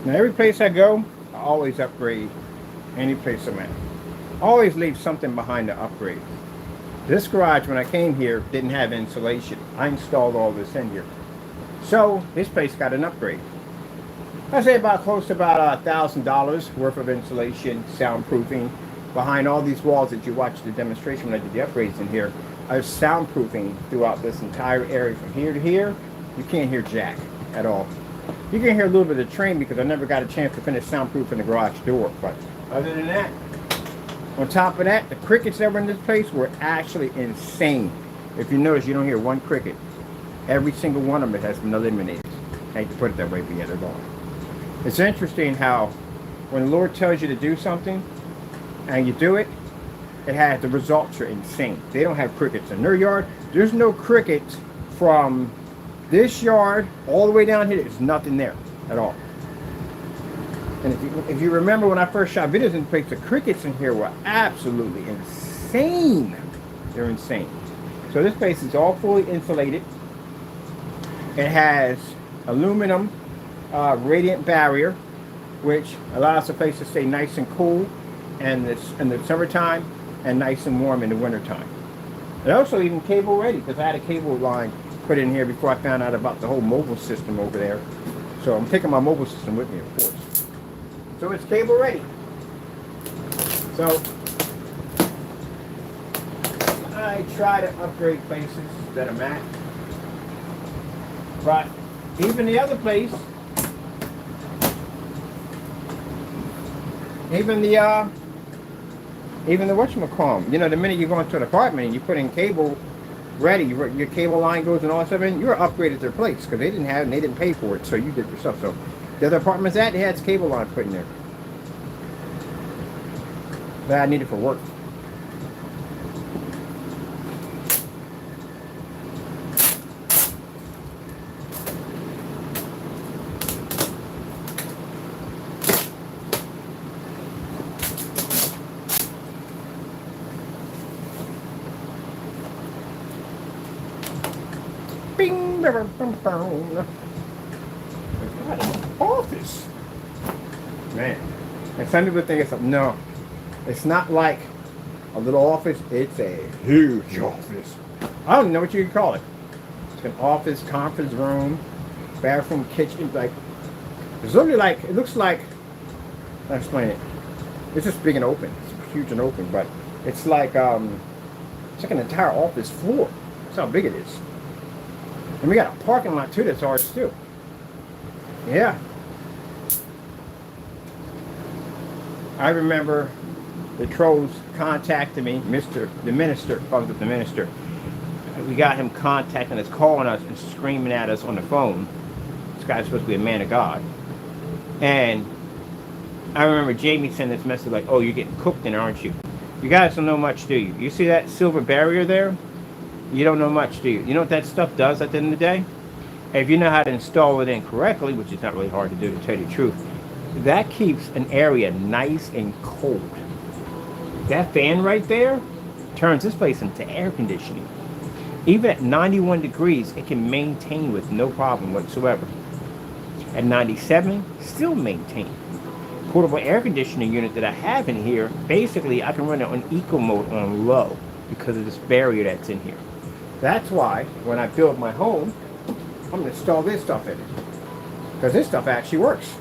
Now, every place I go, I always upgrade any place I'm at. I always leave something behind to upgrade. This garage, when I came here, didn't have insulation. I installed all this in here. So, this place got an upgrade. I say about close to about $1,000 worth of insulation, soundproofing. Behind all these walls that you watched the demonstration when I did the upgrades in here, I was soundproofing throughout this entire area from here to here. You can't hear jack at all. You can hear a little bit of the train because I never got a chance to finish soundproofing the garage door. But other than that, on top of that, the crickets that were in this place were actually insane. If you notice, you don't hear one cricket. Every single one of them has been eliminated. I hate to put it that way, but yeah, they're gone. It's interesting how when the Lord tells you to do something and you do it, it has the results are insane. They don't have crickets in their yard. There's no crickets from this yard all the way down here. There's nothing there at all. And if you remember when I first shot videos in the place, the crickets in here were absolutely insane. They're insane. So this place is all fully insulated. It has aluminum radiant barrier, which allows the place to stay nice and cool in the summertime and nice and warm in the wintertime. And also even cable ready, because I had a cable line put in here before I found out about the whole mobile system over there. So I'm taking my mobile system with me, of course. So it's cable ready. So I try to upgrade places that I'm at. But even the other place, even the Even the whatchamacallit, you know, the minute you go into an apartment and you put in cable ready, your cable line goes and all that stuff in, you're upgraded their place because they didn't have it and they didn't pay for it, so you did yourself. So the other apartments they had cable line put in there that I needed for work. Bing, bing, bing, bing. Office. Man. And some people think it's no. It's not like a little office, it's a huge office. I don't know what you can call it. It's an office, conference room, bathroom, kitchen, like it's literally like it looks like I'll explain it. It's just big and open. It's huge and open, but it's like an entire office floor. That's how big it is. And we got a parking lot too that's ours too. Yeah. I remember the trolls contacted me, the minister. We got him contacting us, calling us and screaming at us on the phone. This guy's supposed to be a man of God. And I remember Jamie sending this message like, oh, you're getting cooked in, aren't you? You guys don't know much, do you? You see that silver barrier there? You don't know much, do you? You know what that stuff does at the end of the day? If you know how to install it in correctly, which is not really hard to do, to tell you the truth, that keeps an area nice and cold. That fan right there turns this place into air conditioning. Even at 91 degrees, it can maintain with no problem whatsoever. At 97, still maintain. Portable air conditioning unit that I have in here, basically I can run it on eco mode on low because of this barrier that's in here. That's why when I build my home, I'm going to install this stuff in it. Because this stuff actually works.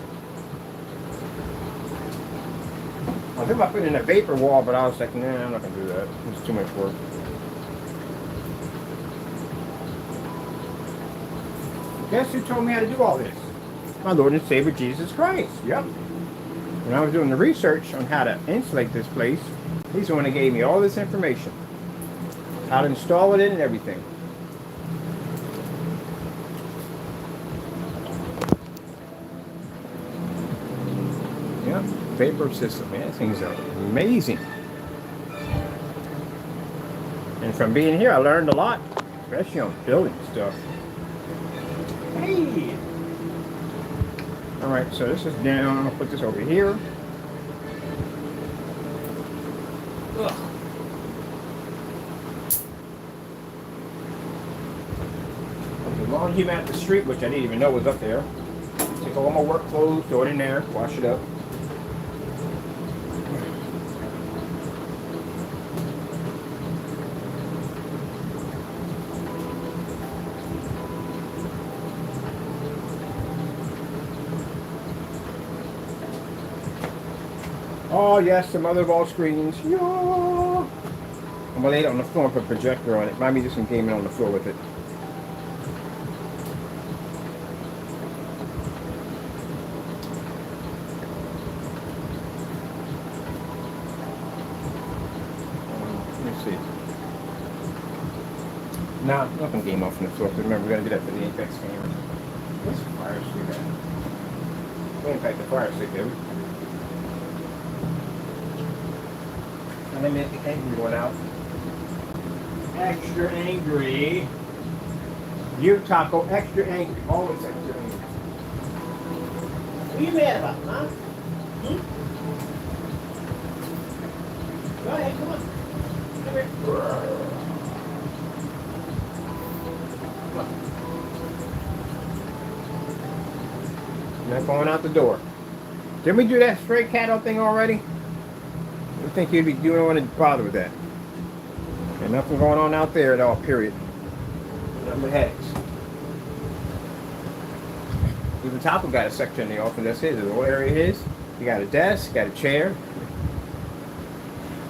I think I put in a vapor wall, but I was like, nah, I'm not going to do that. It's too much work. Guess who told me how to do all this? My Lord and Savior Jesus Christ. Yep. When I was doing the research on how to insulate this place, he's the one that gave me all this information. How to install it in and everything. Yeah, vapor system, man, things are amazing. And from being here, I learned a lot, especially on building stuff. Hey! Alright, so this is down. I'll put this over here. Ugh. The laundry mat at the street, which I didn't even know was up there. Take all my work clothes, throw it in there, wash it up. Oh yes, the mother of all screens. Yeah. I'm gonna lay it on the floor and put a projector on it. Might be just some gaming on the floor with it. Let me see. Nah, I'm not gonna game off on the floor because remember we're gonna do that for the Apex camera. What's the fire stick at? We impact the fire stick, did we? And I meant the angry one out. Extra angry. You, Taco, extra angry. Always extra angry. What are you mad about, huh? Hmm? Go ahead, come on. Come here. Come on. Not going out the door. Didn't we do that stray cat thing already? I think you'd be doing want to bother with that. And nothing going on out there at all, period. Nothing but headaches. Even Taco got a section in the office, that's his. The little area his. You got a desk, got a chair.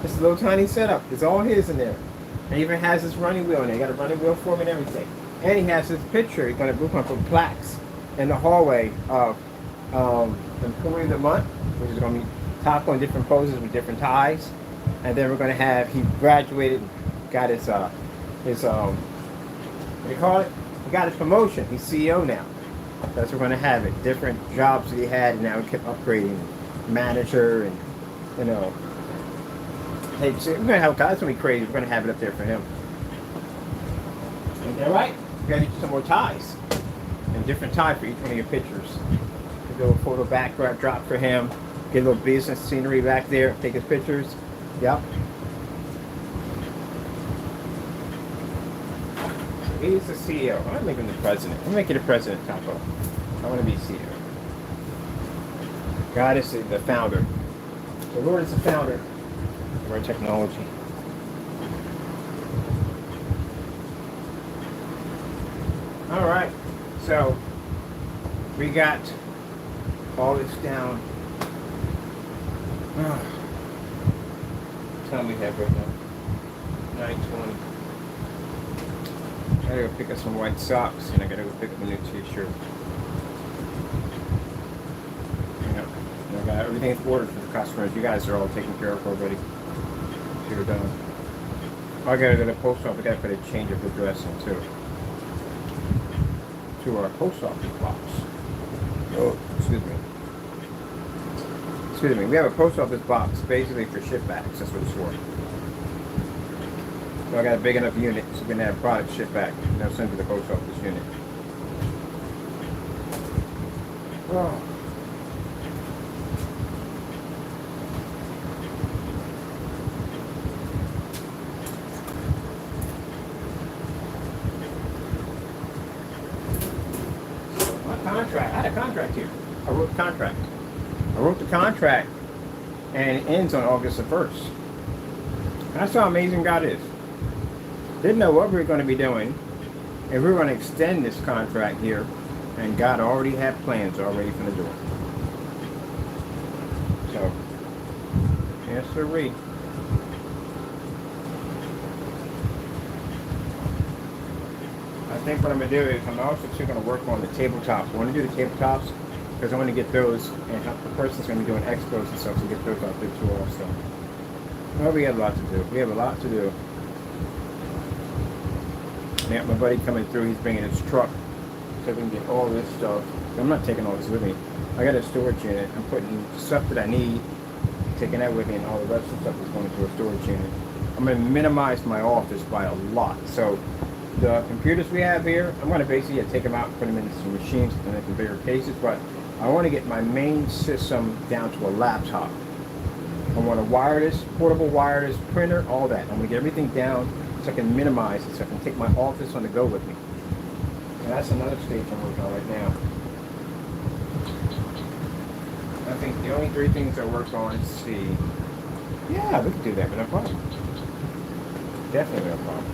It's a little tiny setup. It's all his in there. And he even has this running wheel in there. He got a running wheel for him and everything. And he has this picture. He's going to book one for plaques in the hallway of Employee of the Month, which is going to be Taco in different poses with different ties. And then we're gonna have, he graduated, got his what do you call it? He got his promotion. He's CEO now. That's what we're gonna have it. Different jobs that he had, and now we kept upgrading. Manager and, you know. Hey, so we're gonna have, that's gonna be crazy. We're gonna have it up there for him. Ain't that right? We gotta get some more ties. And different tie for each one of your pictures. A little photo backdrop for him. Get a little business scenery back there. Take his pictures. Yep. He's the CEO. I'm making the president. I'm making the president, Taco. I want to be CEO. God is the founder. The Lord is the founder of our technology. All right. So we got all this down. What time we have right now? 9:20. I gotta go pick up some white socks and I gotta go pick up a new t-shirt. Yeah. I got everything's ordered for the customers. You guys are all taken care of already. So you're done. I gotta go to the post office. I gotta put a change of address in too. To our post office box. Oh, excuse me. Excuse me. We have a post office box basically for ship bags. That's what it's for. So I got a big enough unit so we can have product shipped back. And they'll send to the post office unit. Oh. Contract. I had a contract here. I wrote the contract. And it ends on August the 1st. That's how amazing God is. Didn't know what we were going to be doing. And we were going to extend this contract here. And God already had plans already from the door. So, yes sirree. I think what I'm going to do is I'm also going to work on the tabletops. I want to do the tabletops because I want to get those, and the person's going to be doing expos and stuff, so get those out there too also. Well, we have a lot to do. We have a lot to do. I got my buddy coming through. He's bringing his truck so we can get all this stuff. I'm not taking all this with me. I got a storage unit. I'm putting stuff that I need, taking that with me, and all the rest of the stuff is going into a storage unit. I'm going to minimize my office by a lot. So the computers we have here, I'm going to basically take them out and put them into some machines and into bigger cases, but I want to get my main system down to a laptop. I want a wireless, portable wireless printer, all that. I'm going to get everything down so I can minimize it, so I can take my office on the go with me. And that's another stage I'm working on right now. I think the only 3 things I work on is see. Yeah, we can do that, but no problem. Definitely no problem.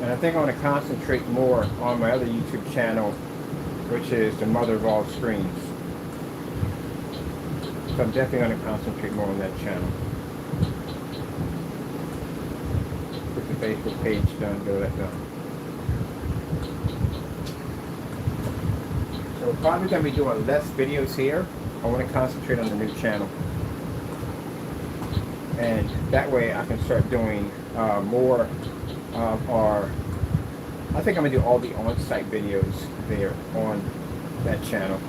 And I think I want to concentrate more on my other YouTube channel, which is the mother of all screens. So I'm definitely going to concentrate more on that channel. Get the Facebook page done, do that done. So we're probably going to be doing less videos here. I want to concentrate on the new channel. And that way I can start doing more of our, I think I'm going to do all the on-site videos there on that channel.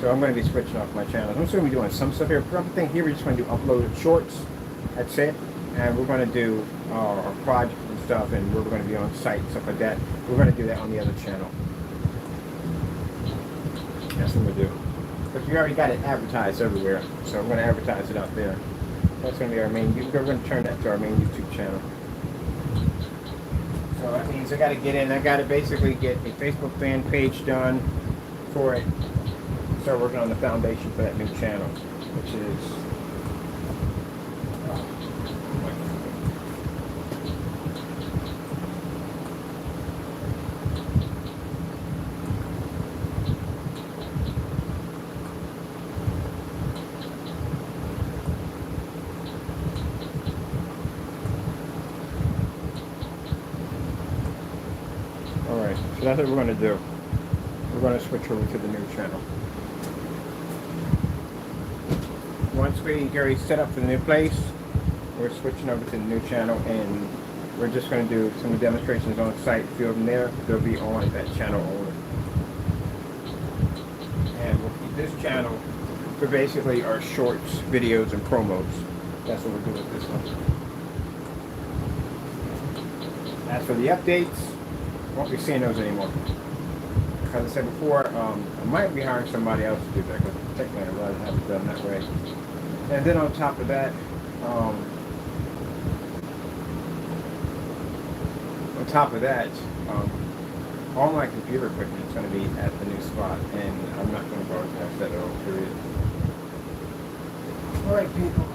So I'm going to be switching off my channels. I'm still going to be doing some stuff here. But I think here we're just going to do uploaded shorts. That's it. And we're going to do our project and stuff, and we're going to be on site and stuff like that. We're going to do that on the other channel. That's what we'll do. But we already got it advertised everywhere, so we're going to advertise it out there. That's going to be our main, we're going to turn that to our main YouTube channel. So that means I got to get in, I got to basically get a Facebook fan page done for it. Start working on the foundation for that new channel, which is, alright, so that's what we're going to do. We're going to switch over to the new channel. once we get ready set up for the new place, we're switching over to the new channel, and we're just going to do some demonstrations on site. A few of them there, they'll be on that channel only. And we'll keep this channel for basically our shorts, videos, and promos. That's what we're doing with this one. As for the updates, won't be seeing those anymore. As I said before, I might be hiring somebody else to do that, because technically I'd rather have it done that way. And then on top of that, all my computer equipment is going to be at the new spot, and I'm not going to broadcast that at all, period. Alright people,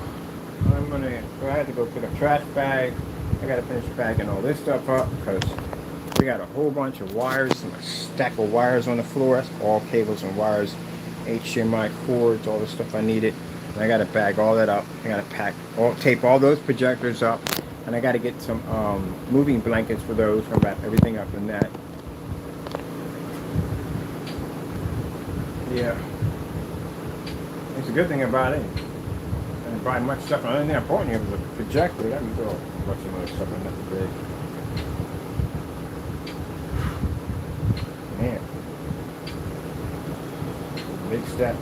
I had to go pick up trash bag. I got to finish bagging all this stuff up, because we got a whole bunch of wires, and a stack of wires on the floor. That's all cables and wires, HDMI cords, all the stuff I needed. And I got to bag all that up. I got to tape all those projectors up, and I got to get some moving blankets for those, and wrap everything up in that. Yeah, it's a good thing about it. I didn't buy much stuff. The only thing I bought here was a projector. That was all. A bunch of other stuff in that big. Man, big step.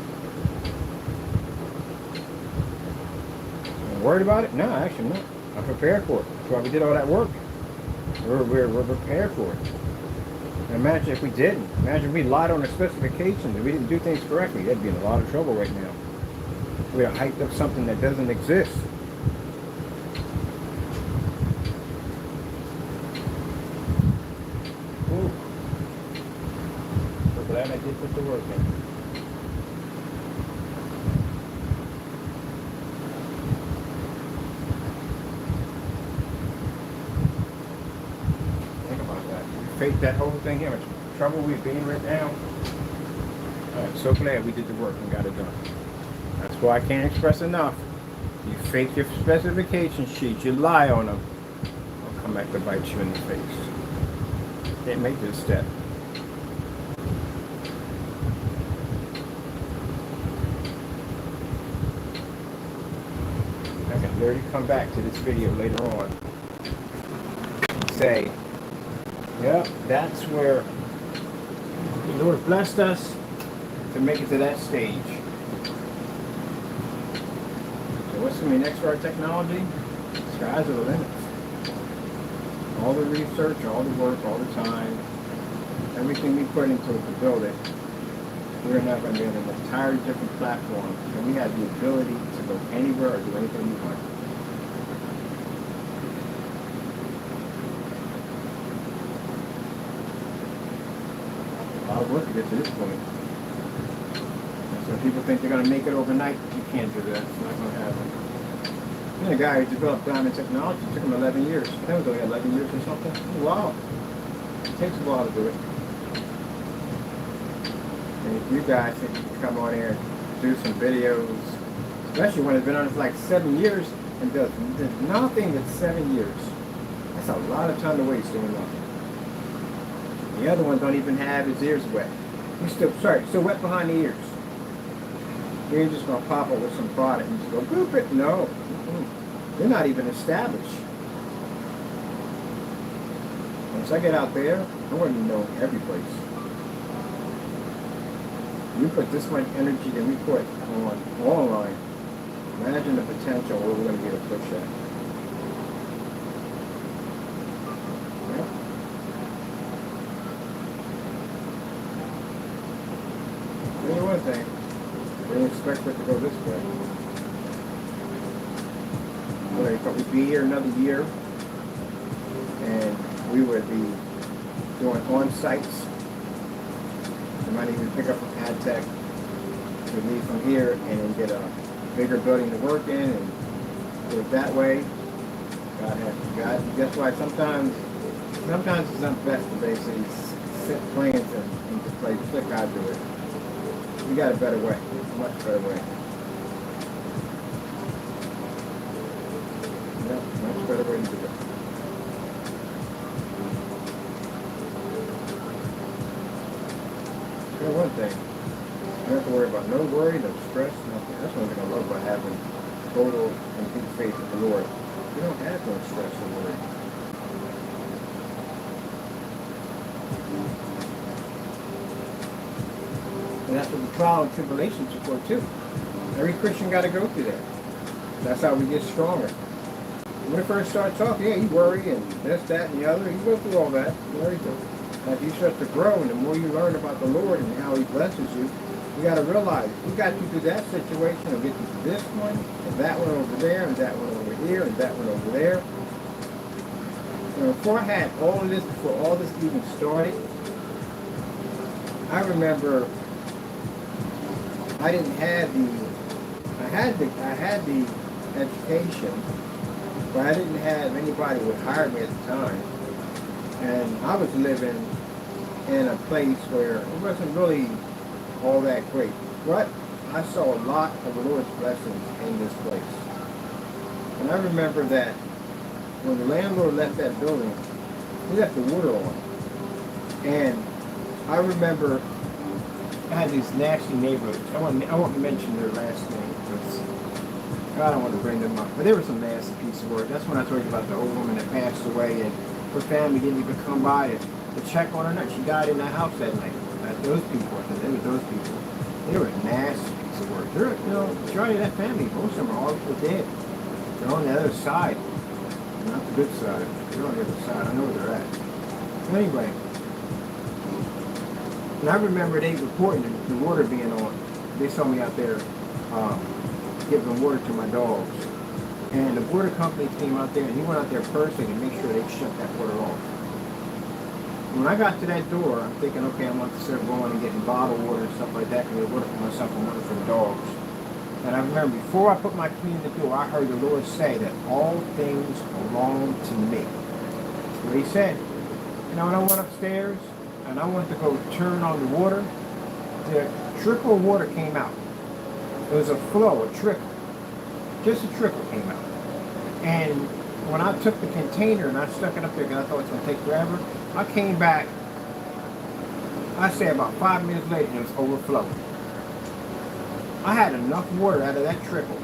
I'm worried about it? No, actually not. I'm prepared for it. That's why we did all that work. We're prepared for it. And imagine if we didn't. Imagine if we lied on our specifications and we didn't do things correctly. That'd be in a lot of trouble right now. We have hyped up something that doesn't exist. Ooh. So glad I did put the work in. Fake that whole thing here, much trouble we've been in right now. I'm so glad we did the work and got it done. That's why I can't express enough. You fake your specification sheets, you lie on them, I'll come back to bite you in the face. Can't make this step. I can literally come back to this video later on and say, yep, that's where the Lord blessed us to make it to that stage. So what's going to be next for our technology? Skies are the limits. All the research, all the work, all the time, everything we put into it to build it, we're now going to be on an entirely different platform, and we have the ability to go anywhere or do anything we want. Work to get to this point. So people think they're going to make it overnight. You can't do that. It's not going to happen. And the guy who developed diamond technology, it took him 11 years. I think it was only 11 years or something. Wow. It takes a while to do it. And if you guys think you can come on here and do some videos, especially when it's been on for like 7 years and does nothing but 7 years. That's a lot of time to waste doing nothing. The other one don't even have his ears wet. He's still wet behind the ears. You ain't just gonna pop it with some product and just go boop it. No, they're not even established. Once I get out there, I want to know every place. You put this much energy that we put on online. Imagine the potential where we're gonna be able to push that. One thing, we didn't expect it to go this way. We thought we'd be here another year, and we would be doing on-sites. We might even pick up from AdTech. We'd leave from here and then get a bigger building to work in and do it that way. God, that's why sometimes it's not best to basically set plans into place. Just let God do it. We got a better way, a much better way. Yeah, much better way to do it. So one thing, we have to worry about no worry, no stress, nothing. That's one thing I love about having total and complete faith in the Lord. You don't have no stress or worry. And that's what the trial and tribulations are for too. Every Christian got to go through that. That's how we get stronger. When it first starts off, yeah, you worry and this, that, and the other. You go through all that. Everything. As you start to grow, and the more you learn about the Lord and how He blesses you, you got to realize He got you through that situation, and get you through this one, and that one over there, and that one over here, and that one over there. You know, before I had all of this, before all this even started, I remember I didn't have I had the education, but I didn't have anybody who would hire me at the time. And I was living in a place where it wasn't really all that great. But I saw a lot of the Lord's blessings in this place. And I remember that when the landlord left that building, he left the water on. And I remember I had these nasty neighborhoods. I won't mention their last name because I don't want to bring them up. But there was some nasty piece of work. That's when I told you about the old woman that passed away and her family didn't even come by to check on her night. She died in that house that night. Those people, I think they were those people. They were a nasty piece of work. They're, you know, majority of that family, most of them are all dead. They're on the other side. Not the good side. They're on the other side. I know where they're at. Anyway. And I remember they reporting the water being on. They saw me out there giving water to my dogs. And the water company came out there and he went out there personally to make sure they shut that water off. When I got to that door, I'm thinking, okay, I'm going to start going and getting bottled water and stuff like that, and get water for myself and water for the dogs. And I remember before I put my key in the door, I heard the Lord say that all things belong to me. That's what He said. You know, when I went upstairs and I went to go turn on the water, the trickle of water came out. It was a flow, a trickle. Just a trickle came out. And when I took the container and I stuck it up there because I thought it was going to take forever, I came back, I'd say about 5 minutes later, and it was overflowing. I had enough water out of that trickle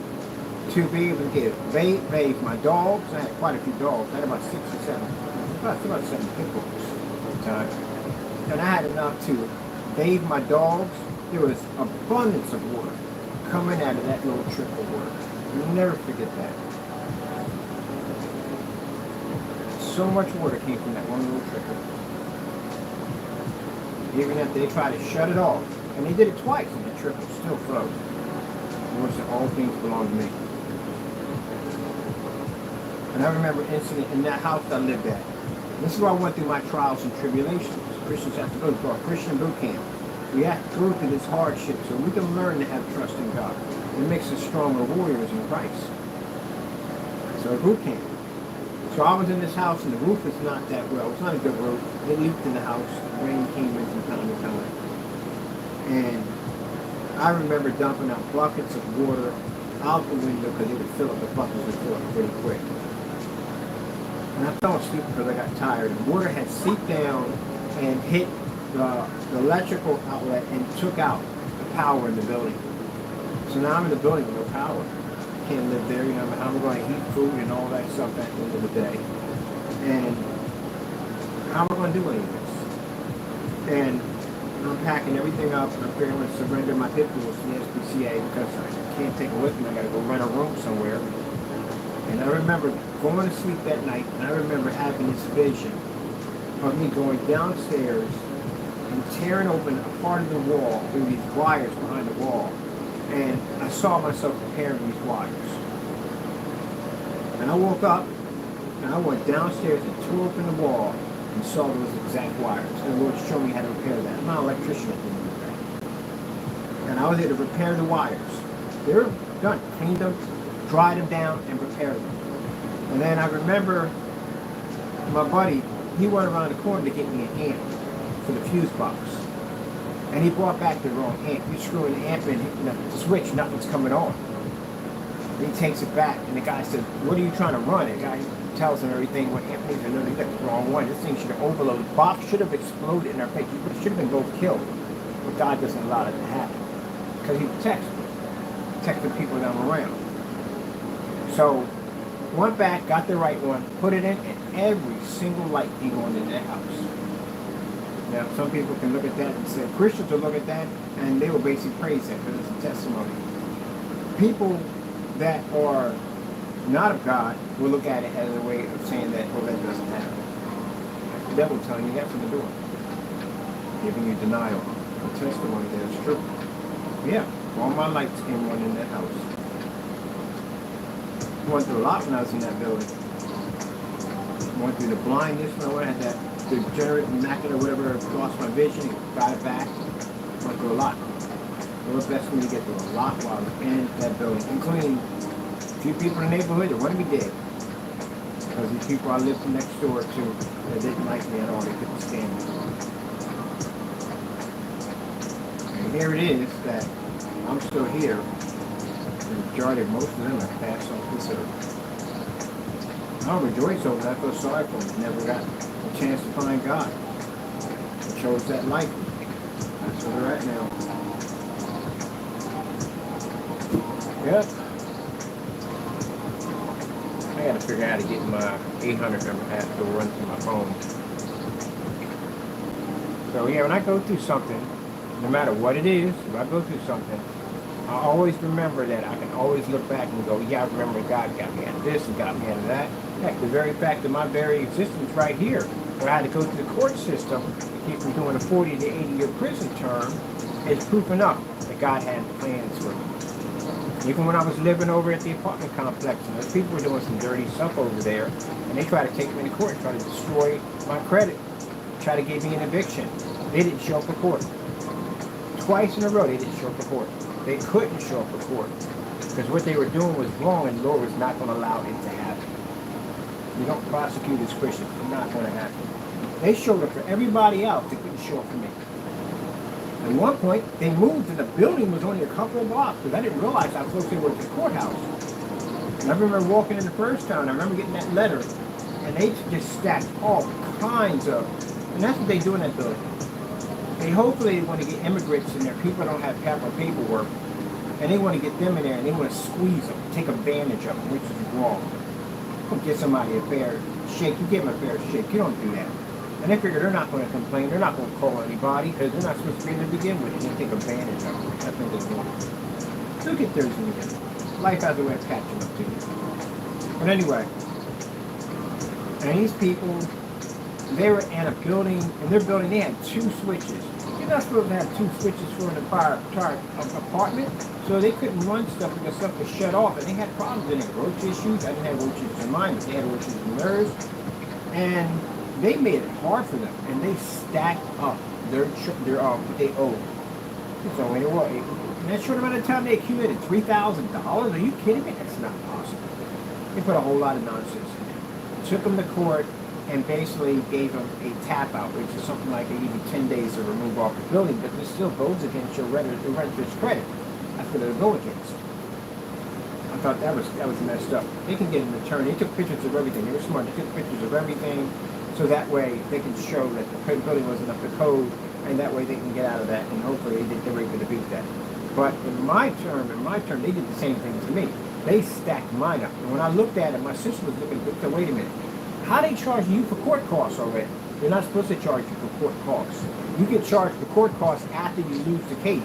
to be able to bathe my dogs. I had quite a few dogs. I had about 6 or 7, about 7 pit bulls at the time. And I had enough to bathe my dogs. There was abundance of water coming out of that little trickle of water. You'll never forget that. So much water came from that one little trickle. Even if they tried to shut it off, and they did it twice, and the trickle still flowed. The Lord said, all things belong to me. And I remember an incident in that house I lived at. This is why I went through my trials and tribulations. Christians have to go through our Christian boot camp. We have to go through this hardship so we can learn to have trust in God. It makes us stronger warriors in Christ. So a boot camp. So I was in this house and the roof is not that well. It's not a good roof. It leaked in the house. Rain came in from time to time. And I remember dumping out buckets of water out the window because it would fill up, the buckets would fill up pretty quick. And I fell asleep because I got tired. The water had seeped down and hit the electrical outlet and took out the power in the building. So now I'm in the building with no power. Can't live there, you know, how I'm going to heat food and all that stuff at the end of the day. And how am I going to do any of this? And I'm packing everything up and I'm figuring I'm going to surrender my pit bulls to the SPCA because I can't take them with me. I got to go rent a room somewhere. And I remember going to sleep that night and I remember having this vision of me going downstairs and tearing open a part of the wall through these wires behind the wall. And I saw myself repairing these wires. And I woke up and I went downstairs and tore open the wall and saw those exact wires. And the Lord showed me how to repair that. I'm not an electrician at the end of the day. And I was able to repair the wires. They were done. Cleaned them, dried them down, and repaired them. And then I remember my buddy, he went around the corner to get me an amp for the fuse box. And he brought back the wrong amp. You screw an amp in the switch, nothing's coming on. And he takes it back, and the guy said, what are you trying to run? And the guy tells him everything, what amp needs, and no, you got the wrong one. This thing should have overloaded. The box should have exploded in our face. We should have been both killed. But God doesn't allow it to happen. because he protects the people that I'm around. So, went back, got the right one, put it in, and every single light be going in that house. Now, some people can look at that and say, Christians will look at that, and they will basically praise that because it's a testimony. People that are not of God will look at it as a way of saying that, oh, that doesn't happen. The devil telling you that's what they're doing. Giving you denial, a testimony that it's true. Yeah, all my lights came on in that house. Went through a lot when I was in that building. Went through the blindness when I had that degenerate macula, whatever, lost my vision, got it back. Went through a lot. It was best for me to get through a lot while I was in that building, including a few people in the neighborhood that wanted me dead. Because these people I lived next door to that didn't like me at all, they couldn't stand me. And here it is that I'm still here. The majority of most of them have passed off this earth. I don't rejoice over that. I feel sorry for them. Never got a chance to find God. They chose that life. That's where they're at now. Yep. I gotta figure out how to get my 800 number app to run through my phone. So yeah, when I go through something, no matter what it is, if I go through something, I always remember that I can always look back and go, yeah, I remember God got me out of this and got me out of that. Heck, the very fact of my very existence right here, where I had to go through the court system to keep from doing a 40 to 80-year prison term, is proof enough that God had plans for me. Even when I was living over at the apartment complex, and those people were doing some dirty stuff over there, and they tried to take me to court, try to destroy my credit, try to give me an eviction. They didn't show up for court. Twice in a row, they didn't show up for court. They couldn't show up for court because what they were doing was wrong, and the Lord was not going to allow it to happen. You don't prosecute as Christians. It's not going to happen. They showed up for everybody else. They couldn't show up for me. At one point, they moved, and the building was only a couple of blocks because I didn't realize how close they were to the courthouse. And I remember walking in the first town. I remember getting that letter, and they just stacked all kinds of, and that's what they do in that building. They hopefully want to get immigrants in there. People don't have proper paperwork, and they want to get them in there, and they want to squeeze them, take advantage of them, which is wrong. Don't get somebody a fair shake. You give them a fair shake. You don't do that. And they figure they're not going to complain. They're not going to call anybody because they're not supposed to be there to begin with. And they take advantage of them. That's what they do. They'll get theirs in the end. Life has a way of catching up to you. But anyway, and these people, they were in a building, in their building they had 2 switches. You're not supposed to have 2 switches for an entire apartment, so they couldn't run stuff because stuff was shut off, and they had problems in it. Roach issues. I didn't have roach issues in mine, but they had roach issues in theirs. And they made it hard for them, and they stacked up their what they owed. So anyway, in that short amount of time, they accumulated $3,000. Are you kidding me? That's not possible. They put a whole lot of nonsense in there. Took them to court and basically gave them a tap out, which is something like they give you 10 days to remove off the building, but this still goes against your renter's credit. That's what it'll go against. I thought that was messed up. They can get an attorney. They took pictures of everything. They were smart. They took pictures of everything. So that way they can show that the building wasn't up to code, and that way they can get out of that, and hopefully they were able to beat that. But in my term, they did the same thing to me. They stacked mine up. And when I looked at it, my sister was looking, said, wait a minute, how they charge you for court costs already? They're not supposed to charge you for court costs. You get charged for court costs after you lose the case.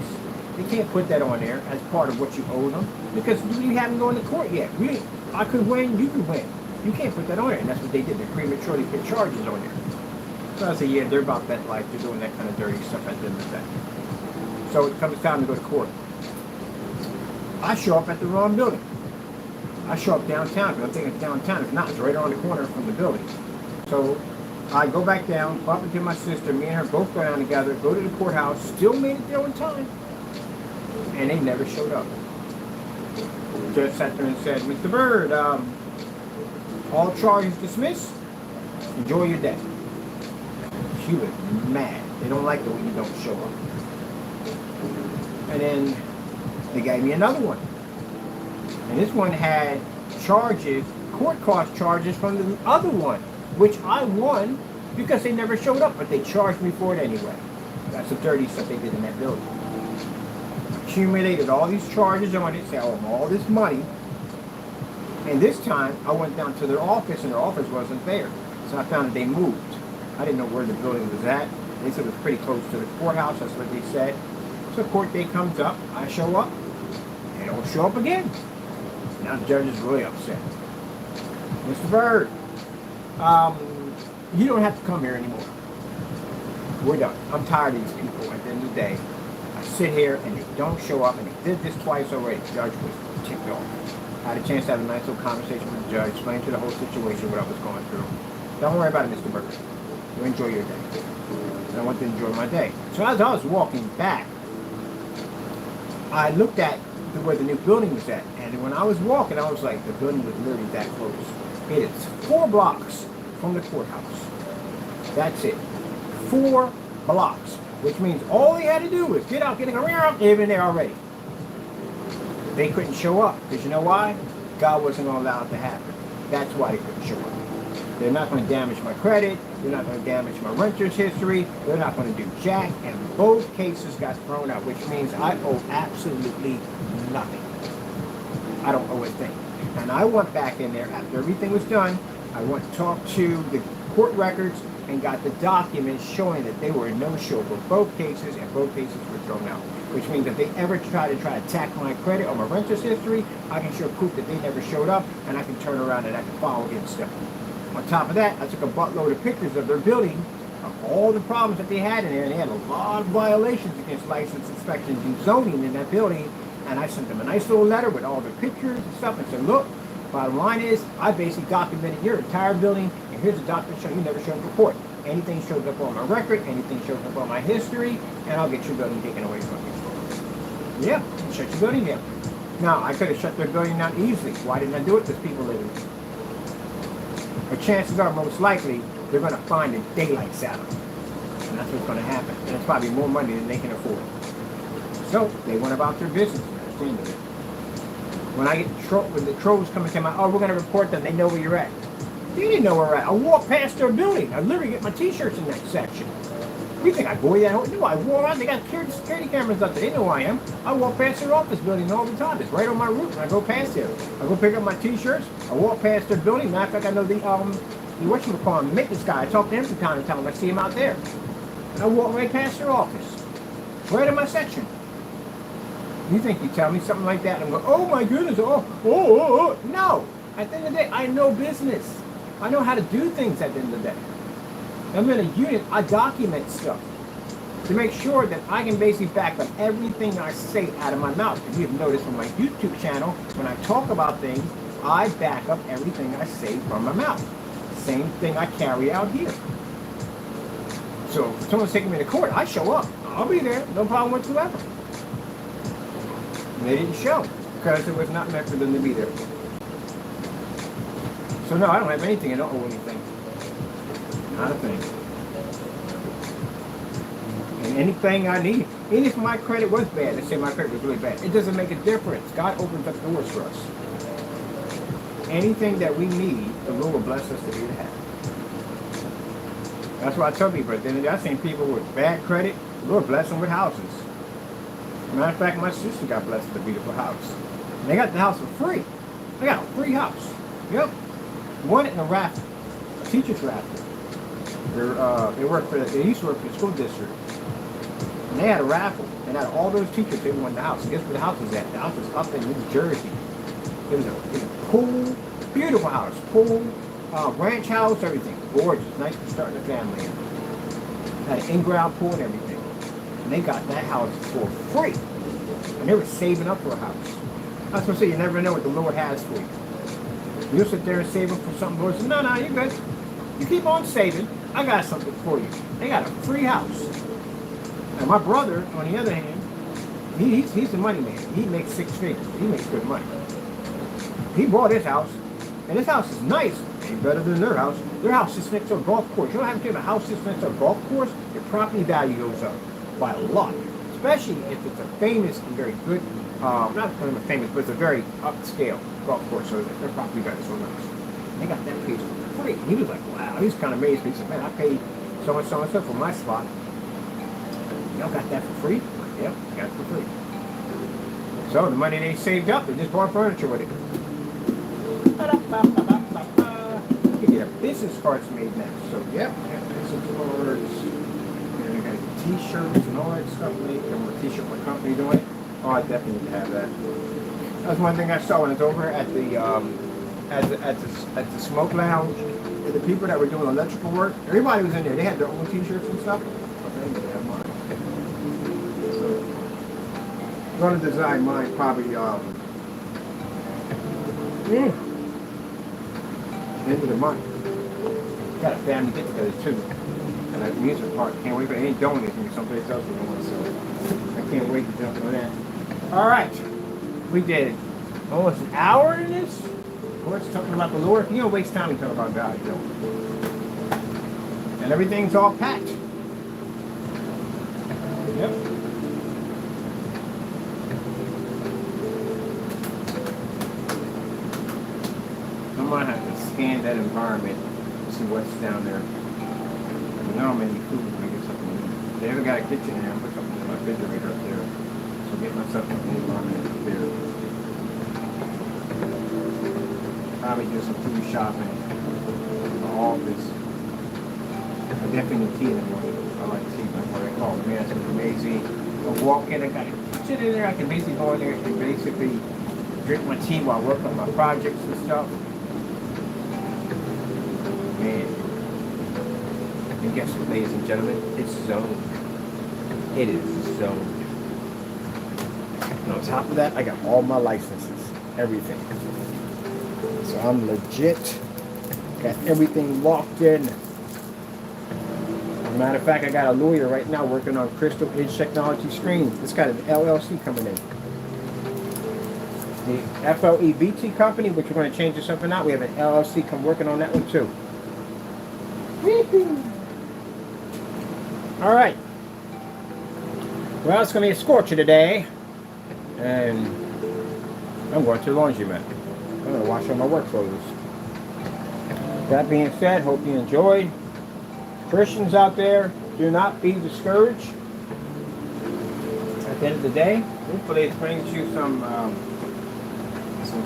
They can't put that on there as part of what you owe them because you haven't gone to court yet. I could win, you could win. You can't put that on there, and that's what they did. They prematurely put charges on there. So I said, yeah, they're about that life. They're doing that kind of dirty stuff at the end of the day. So it comes time to go to court. I show up at the wrong building. I show up downtown because I think it's downtown. If not, it's right around the corner from the building. So I go back down, bump into my sister. Me and her both go down together, go to the courthouse, still made it there on time. And they never showed up. The judge sat there and said, Mr. Bird, all charges dismissed. Enjoy your day. She was mad. They don't like it when you don't show up. And then they gave me another one. And this one had charges, court cost charges from the other one, which I won because they never showed up, but they charged me for it anyway. That's the dirty stuff they did in that building. accumulated all these charges on it, say I owe them all this money. And this time, I went down to their office, and their office wasn't there. So I found that they moved. I didn't know where the building was at. They said it was pretty close to the courthouse. That's what they said. So court day comes up. I show up. They don't show up again. Now the judge is really upset. Mr. Bird, you don't have to come here anymore. We're done. I'm tired of these people at the end of the day. I sit here and they don't show up, and they did this twice already. The judge was ticked off. I had a chance to have a nice little conversation with the judge, explain to the whole situation what I was going through. Don't worry about it, Mr. Burger. You enjoy your day. And I want to enjoy my day. So as I was walking back, I looked at where the new building was at. And when I was walking, I was like, the building was literally that close. It is 4 blocks from the courthouse. That's it. 4 blocks. Which means all they had to do was get out, getting around, they've been there already. They couldn't show up. Because you know why? God wasn't going to allow it to happen. That's why they couldn't show up. They're not going to damage my credit. They're not going to damage my renter's history. They're not going to do jack. And both cases got thrown out, which means I owe absolutely nothing. I don't owe a thing. And I went back in there after everything was done. I went to talk to the court records and got the documents showing that they were a no-show for both cases, and both cases were thrown out. Which means if they ever try to attack my credit or my renter's history, I can show proof that they never showed up, and I can turn around and I can file against them. On top of that, I took a buttload of pictures of their building, of all the problems that they had in there, and they had a lot of violations against license, inspections, and zoning in that building. And I sent them a nice little letter with all the pictures and stuff, and said, look, bottom line is, I basically documented your entire building, and here's a document showing you never showed up in court. Anything shows up on my record, anything shows up on my history, and I'll get your building taken away from you. Yeah, shut your building down. Now, I could have shut their building down easily. Why didn't I do it? Because people live in it. But chances are, most likely, they're going to find a daylight salary. And that's what's going to happen. And it's probably more money than they can afford. So, they went about their business. That's the end of it. When I get when the trolls come and tell me, oh, we're going to report them, they know where you're at. You didn't know where we're at. I walked past their building. I literally get my t-shirts in that section. You think I go that? No, I walk around. They got security cameras up there. They know who I am. I walk past their office building all the time. It's right on my route, and I go past there. I go pick up my t-shirts. I walk past their building. Matter of fact, I know the whatchamacallit, maintenance guy. I talk to him from time to time. I see him out there. And I walk right past their office. Right in my section. You think you tell me something like that, and I'm going, oh my goodness, oh. No. At the end of the day, I know business. I know how to do things at the end of the day. I'm in a unit, I document stuff to make sure that I can basically back up everything I say out of my mouth. If you've noticed from my YouTube channel, when I talk about things, I back up everything I say from my mouth. Same thing I carry out here. So if someone's taking me to court, I show up. I'll be there, no problem whatsoever. And they didn't show because it was not meant for them to be there. So no, I don't have anything. I don't owe anything. Not a thing. And anything I need, even if my credit was bad, let's say my credit was really bad, it doesn't make a difference. God opens up doors for us. Anything that we need, the Lord will bless us to be able to have. That's why I tell people, at the end of the day, I've seen people with bad credit, the Lord bless them with houses. Matter of fact, my sister got blessed with a beautiful house. And they got the house for free. They got a free house. Yep. Won it in a raffle. A teacher's raffle. They used to work for the school district. And they had a raffle. And out of all those teachers, they won the house. And guess where the house was at? The house was up in New Jersey. It was a pool, beautiful house. Pool, ranch house, everything. Gorgeous. Nice to start a family in. Had an in-ground pool and everything. And they got that house for free. And they were saving up for a house. That's what I say, you never know what the Lord has for you. You'll sit there and save up for something. Lord says, no, you're good. You keep on saving. I got something for you. They got a free house. And my brother, on the other hand, he's the money man. He makes 6 figures. He makes good money. He bought his house, and this house is nice. Ain't better than their house. Their house is next to a golf course. You don't have to have a house that's next to a golf course, your property value goes up by a lot. Especially if it's a famous and very good, not famous, but it's a very upscale golf course, so their property value is so nice. They got that piece for free. He was like, wow, he was kind of amazed. He said, man, I paid so and so for my spot. Y'all got that for free? Yep, got it for free. So the money they saved up, they just bought furniture with it. You get a business cards made next. So yep, business cards. And I got t-shirts and all that stuff made. I'm a t-shirt my company doing it. Oh, I definitely have that. That's one thing I saw when I was over at the smoke lounge. The people that were doing electrical work, everybody was in there. They had their own t-shirts and stuff. But they didn't have mine. So I'm gonna design mine probably end of the month. Got a family get together too. And that music part, can't wait, but it ain't doing anything someplace else we're going, so I can't wait to jump on that. Alright. We did almost an hour in this. We're talking about the Lord. You don't waste time to talk about God, you know. And everything's all packed. Yep. I'm gonna have to scan that environment to see what's down there. I know how many food I get something to eat. They haven't got a kitchen here. I'll put something in my refrigerator up there. So get myself an environment up there. Probably do some food shopping in the office. I definitely need tea in the morning. I like tea, but what I call it, man, it's amazing. I walk in, I got a kitchen in there. I can basically go in there and basically drink my tea while working on my projects and stuff. Man. And guess what, ladies and gentlemen? It's zoned. It is zoned. And on top of that, I got all my licenses. Everything. So I'm legit. Got everything locked in. As a matter of fact, I got a lawyer right now working on Crystal Edge Technology screens. It's got an LLC coming in. The FLE company, which we're going to change to something out, we have an LLC come working on that one too. All right. Well, it's going to be a scorcher today. And I'm going to the laundromat. I'm going to wash all my work clothes. That being said, hope you enjoyed. Christians out there, do not be discouraged. At the end of the day, hopefully it brings you some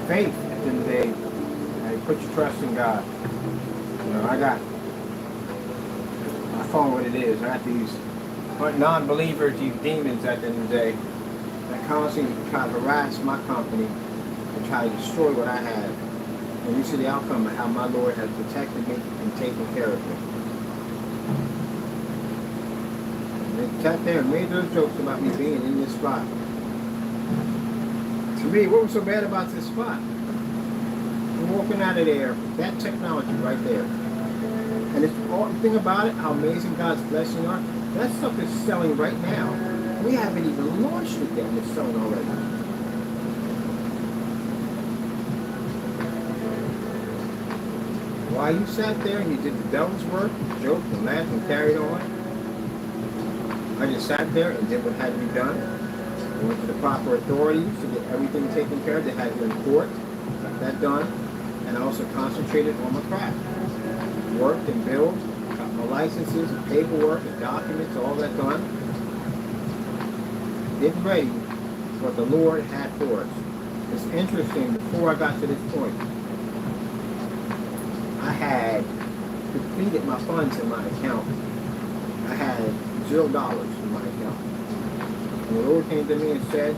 faith at the end of the day. And put your trust in God. You know, I found what it is. I got these non-believers, these demons at the end of the day that constantly try to harass my company and try to destroy what I have. And you see the outcome of how my Lord has protected me and taken care of me. And they sat there and made those jokes about me being in this spot. To me, what was so bad about this spot? We're walking out of there, that technology right there. And it's the thing about it, how amazing God's blessing are. That stuff is selling right now. We haven't even launched it yet, and it's selling already. While you sat there and you did the devil's work, joked and laughed and carried on, I just sat there and did what had to be done. I went to the proper authorities to get everything taken care of. They had to in court, got that done, and I also concentrated on my craft. Worked and built, got my licenses and paperwork and documents, all that done. Getting ready for what the Lord had for us. It's interesting, before I got to this point, I had depleted my funds in my account. I had $0 in my account. And the Lord came to me and said,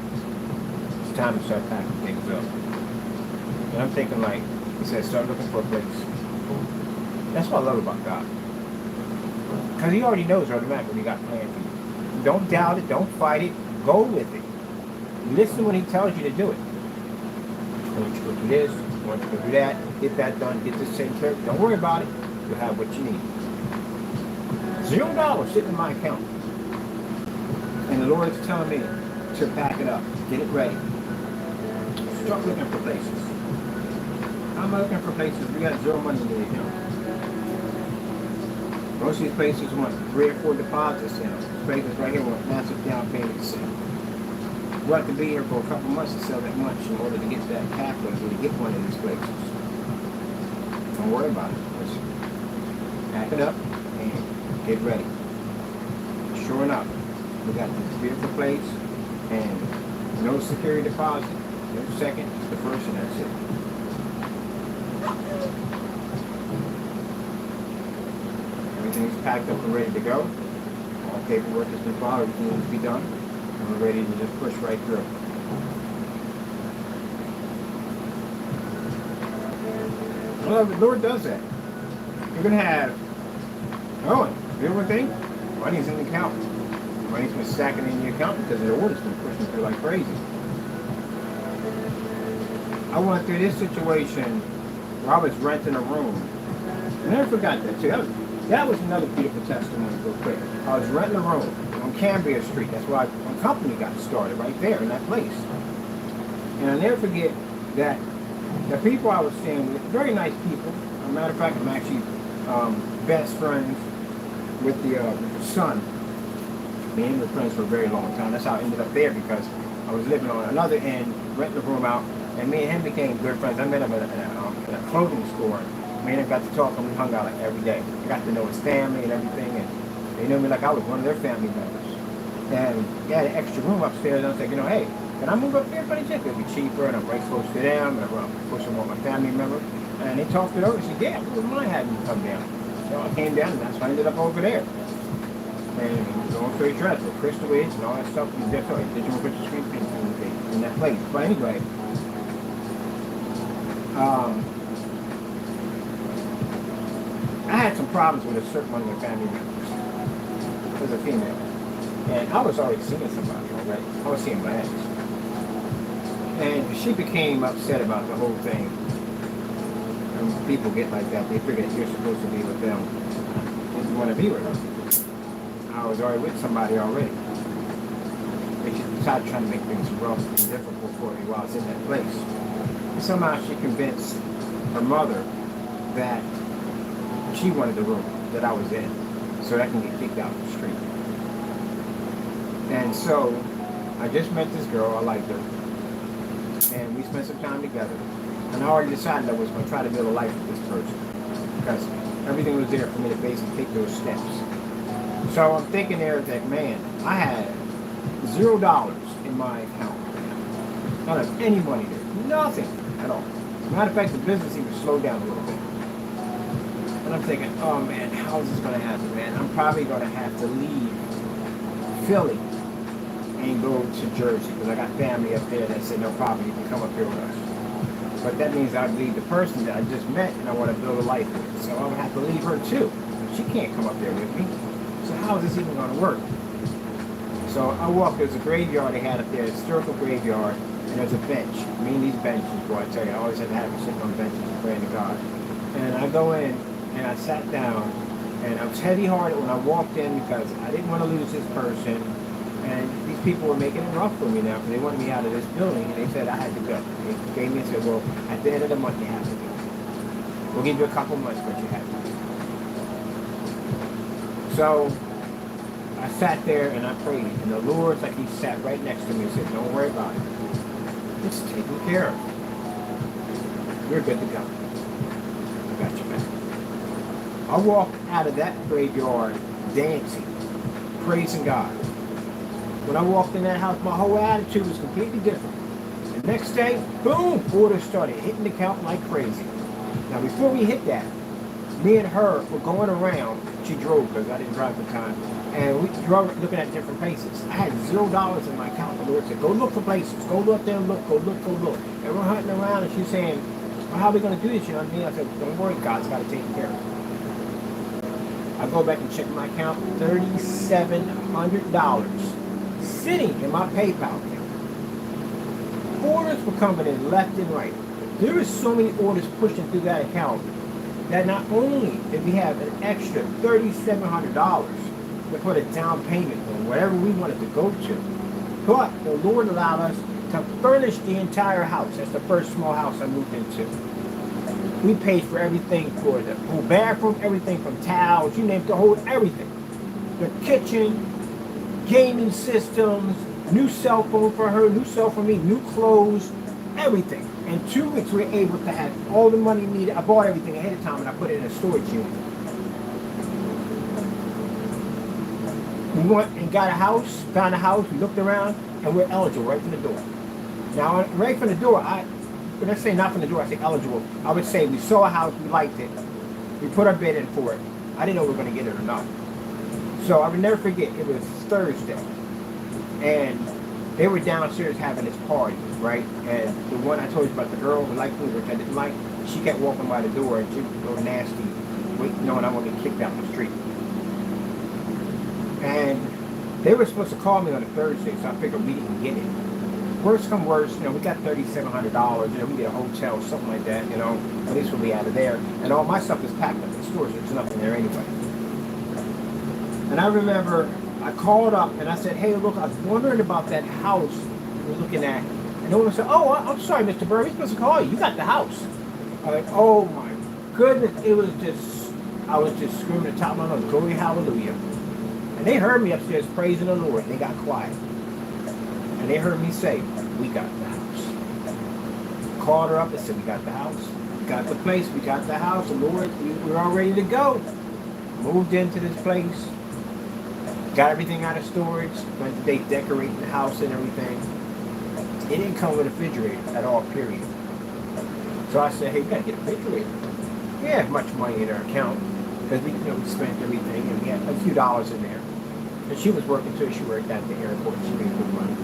it's time to start packing things up. And I'm thinking like, he said, start looking for a place. That's what I love about God. Because he already knows automatically what he got planned for you. Don't doubt it, don't fight it, go with it. Listen when he tells you to do it. I want you to go do this, I want you to go do that, get that done, get this taken care of. Don't worry about it, you'll have what you need. $0 sitting in my account. And the Lord is telling me to pack it up, get it ready. Start looking for places. I'm looking for places, we got zero money in the account. Most of these places want 3 or 4 deposits in them. These places right here want massive down payments in. We'll have to be here for a couple months to sell that much in order to get that capital to get one of these places. Don't worry about it. Just pack it up and get ready. Sure enough, we got this beautiful place, and No security deposit, no second, it's the first, and that's it. Everything's packed up and ready to go. All paperwork has been filed, everything needs to be done. And we're ready to just push right through. Well, the Lord does that. You're going to have, you know one thing? Money's in the account. Money's been stacking in the account because the order's been pushing through like crazy. I went through this situation where I was renting a room. I never forgot that too. That was another beautiful testimony real quick. I was renting a room on Cambria Street. That's why my company got started, right there in that place. And I'll never forget that the people I was staying with, very nice people. As a matter of fact, I'm actually best friends with the son. Me and we were friends for a very long time. That's how I ended up there, because I was living on another end, renting the room out, and me and him became good friends. I met him in a clothing store. Me and him got to talk, and we hung out like every day. I got to know his family and everything, and they knew me like I was one of their family members. And they had an extra room upstairs, and I was like, hey, can I move up there for the check? It'll be cheaper, and I'm right close to them, and I'm push them on my family member. And they talked it over, and said, yeah, I wouldn't mind having you come down. So I came down, and that's why I ended up over there. And going straight dress with crystal edge and all that stuff. You definitely digital picture screen painting in that place. But anyway, I had some problems with a certain one of my family members. It was a female. And I was already seeing somebody already. I was seeing my ex. And she became upset about the whole thing. And when people get like that, they figure that you're supposed to be with them and you want to be with her. I was already with somebody already. But she decided trying to make things rough and difficult for me while I was in that place. And somehow she convinced her mother that she wanted the room that I was in, so that I can get kicked out of the street. And so I just met this girl, I liked her, and we spent some time together. And I already decided I was going to try to build a life with this person, because everything was there for me to basically take those steps. So I'm thinking there that, man, I had $0 in my account. Not have any money there. Nothing at all. As a matter of fact, the business even slowed down a little bit. And I'm thinking, oh man, how is this going to happen, man? I'm probably going to have to leave Philly and go to Jersey, because I got family up there that said, no problem, you can come up here with us. But that means I'd leave the person that I just met and I want to build a life with. So I would have to leave her too. She can't come up there with me. So how is this even going to work? So I walked, there's a graveyard they had up there, a historical graveyard, and there's a bench. Me and these benches, boy, I tell you, I always had to have them sitting on benches and praying to God. And I go in, and I sat down, and I was heavy-hearted when I walked in because I didn't want to lose this person. And these people were making it rough for me now because they wanted me out of this building, and they said I had to go. They gave me and said, well, at the end of the month, you have to go. We'll give you a couple months, but you have to go. So I sat there and I prayed, and the Lord's like he sat right next to me and said, don't worry about it. It's taken care of. You're good to go. I got you back. I walked out of that graveyard dancing, praising God. When I walked in that house, my whole attitude was completely different. The next day, boom, orders started hitting the account like crazy. Now, before we hit that, me and her were going around. She drove because I didn't drive at the time. And we drove looking at different places. I had $0 in my account. The Lord said, go look for places. Go look there and look. Go look, go look. And we're hunting around, and she's saying, well, how are we going to do this? You know what I mean? I said, don't worry, God's got to take care of it. I go back and check my account, $3,700 sitting in my PayPal account. Orders were coming in left and right. There were so many orders pushing through that account that not only did we have an extra $3,700 to put a down payment on whatever we wanted to go to, but the Lord allowed us to furnish the entire house. That's the first small house I moved into. We paid for everything, for the whole bathroom, everything from towels, you name it, the whole everything. The kitchen, gaming systems, new cell phone for her, new cell phone for me, new clothes, everything. In 2 weeks, we were able to have all the money needed. I bought everything ahead of time and I put it in a storage unit. We went and got a house, found a house, we looked around. and we're eligible right from the door. Now, right from the door, when I say not from the door, I say eligible. I would say we saw a house, we liked it, we put our bid in for it. I didn't know we were going to get it or not. So I would never forget, it was Thursday, and they were downstairs having this party, right? And the one I told you about, the girl who liked me, which I didn't like, she kept walking by the door, and she was a little nasty, knowing I want to get kicked out the street. And they were supposed to call me on a Thursday, so I figured we didn't get it. Worst come worst, we got $3,700, we get a hotel or something like that, at least we'll be out of there. And all my stuff is packed up in stores, there's nothing there anyway. And I remember I called up and I said, hey, look, I was wondering about that house we're looking at. And the woman said, oh, I'm sorry, Mr. Burr, we're supposed to call you. You got the house. I'm like, oh my goodness. It was just, I was just screaming at the top of my lungs, glory, hallelujah. And they heard me upstairs praising the Lord. And they got quiet. And they heard me say, we got the house. Called her up and said, we got the house. We got the place. We got the house. And Lord, we're all ready to go. Moved into this place. Got everything out of storage. Went to they decorating the house and everything. It didn't come with a refrigerator at all, period. So I said, hey, we got to get a refrigerator. We had much money in our account because we spent everything and we had a few dollars in there. And she was working too. She worked at the airport. She made good money.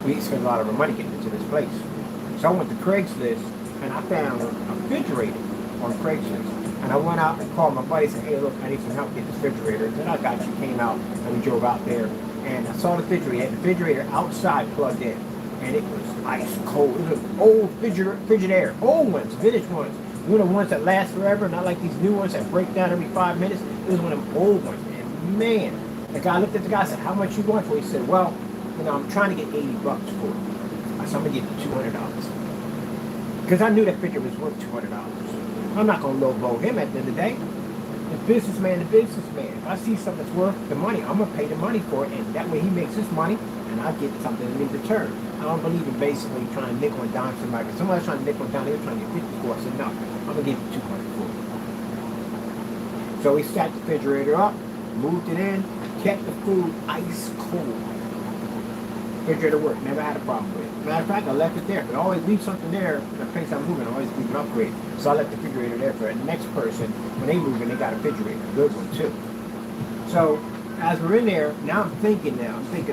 We spent a lot of our money getting into this place. So I went to Craigslist and I found a refrigerator on Craigslist. And I went out and called my buddy and said, hey, look, I need some help get this refrigerator. And then I got you, came out, and we drove out there. And I saw the refrigerator. The refrigerator outside plugged in. And it was ice cold. It was old Frigidaire. Old ones, vintage ones. You know, the ones that last forever, not like these new ones that break down every 5 minutes. It was one of them old ones. And man, the guy looked at the guy and said, how much you want for it? He said, well, I'm trying to get $80 for it. I said, I'm going to give you $200. Because I knew that refrigerator was worth $200. I'm not going to lowball him at the end of the day. The businessman. If I see something that's worth the money, I'm going to pay the money for it, and that way he makes his money, and I get something in return. I don't believe in basically trying to nickel and dime somebody. Because somebody's trying to nickel and dime, they're trying to get 50 for it. I said, no, I'm going to give you $200 for it. So we stacked the refrigerator up, moved it in, kept the food ice cold. Refrigerator worked, never had a problem with it. Matter of fact, I left it there. But I always leave something there. The place I'm moving, I always leave an upgrade. So I left the refrigerator there for the next person. When they move in, they got a refrigerator, a good one too. So as we're in there, now I'm thinking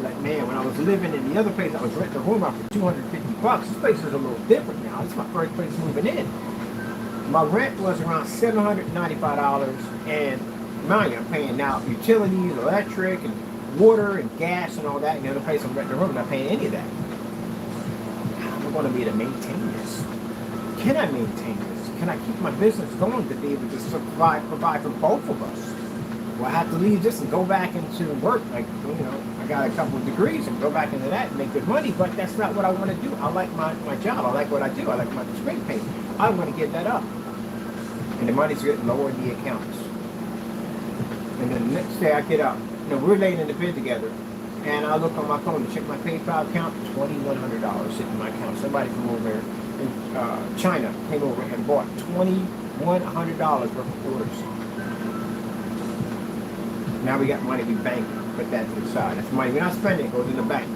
like, man, when I was living in the other place, I was renting a room out for $250. This place is a little different now. This is my first place moving in. My rent was around $795, and mind you, I'm paying now utilities, electric, and water and gas and all that. And the other place I'm renting a room, I'm not paying any of that. How am I going to be able to maintain this? Can I maintain this? Can I keep my business going to be able to provide for both of us? Well, I have to leave this and go back into work. Like, I got a couple of degrees and go back into that and make good money, but that's not what I want to do. I like my job. I like what I do. I like my spring pay. I want to give that up. And the money's getting lower in the accounts. And then the next day I get up. We're laying in the bed together, and I look on my phone to check my PayPal account. $2,100 sitting in my account. Somebody from over in China came over and bought $2,100 worth of orders. Now we got money we bank, put that to the side. That's money we're not spending. It goes in the bank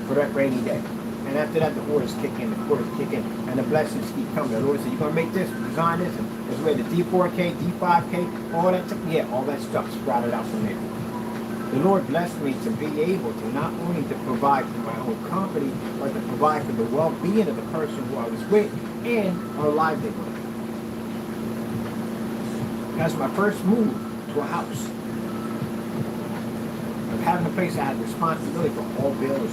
for that rainy day. And after that, the orders kick in, and the blessings keep coming. The Lord said, you're going to make this, design this, and this way the D4K, D5K, all that, all that stuff sprouted out from there. The Lord blessed me to be able to not only to provide for my own company, but to provide for the well-being of the person who I was with and our livelihood. That's my first move to a house. Of having a place I had responsibility for all bills.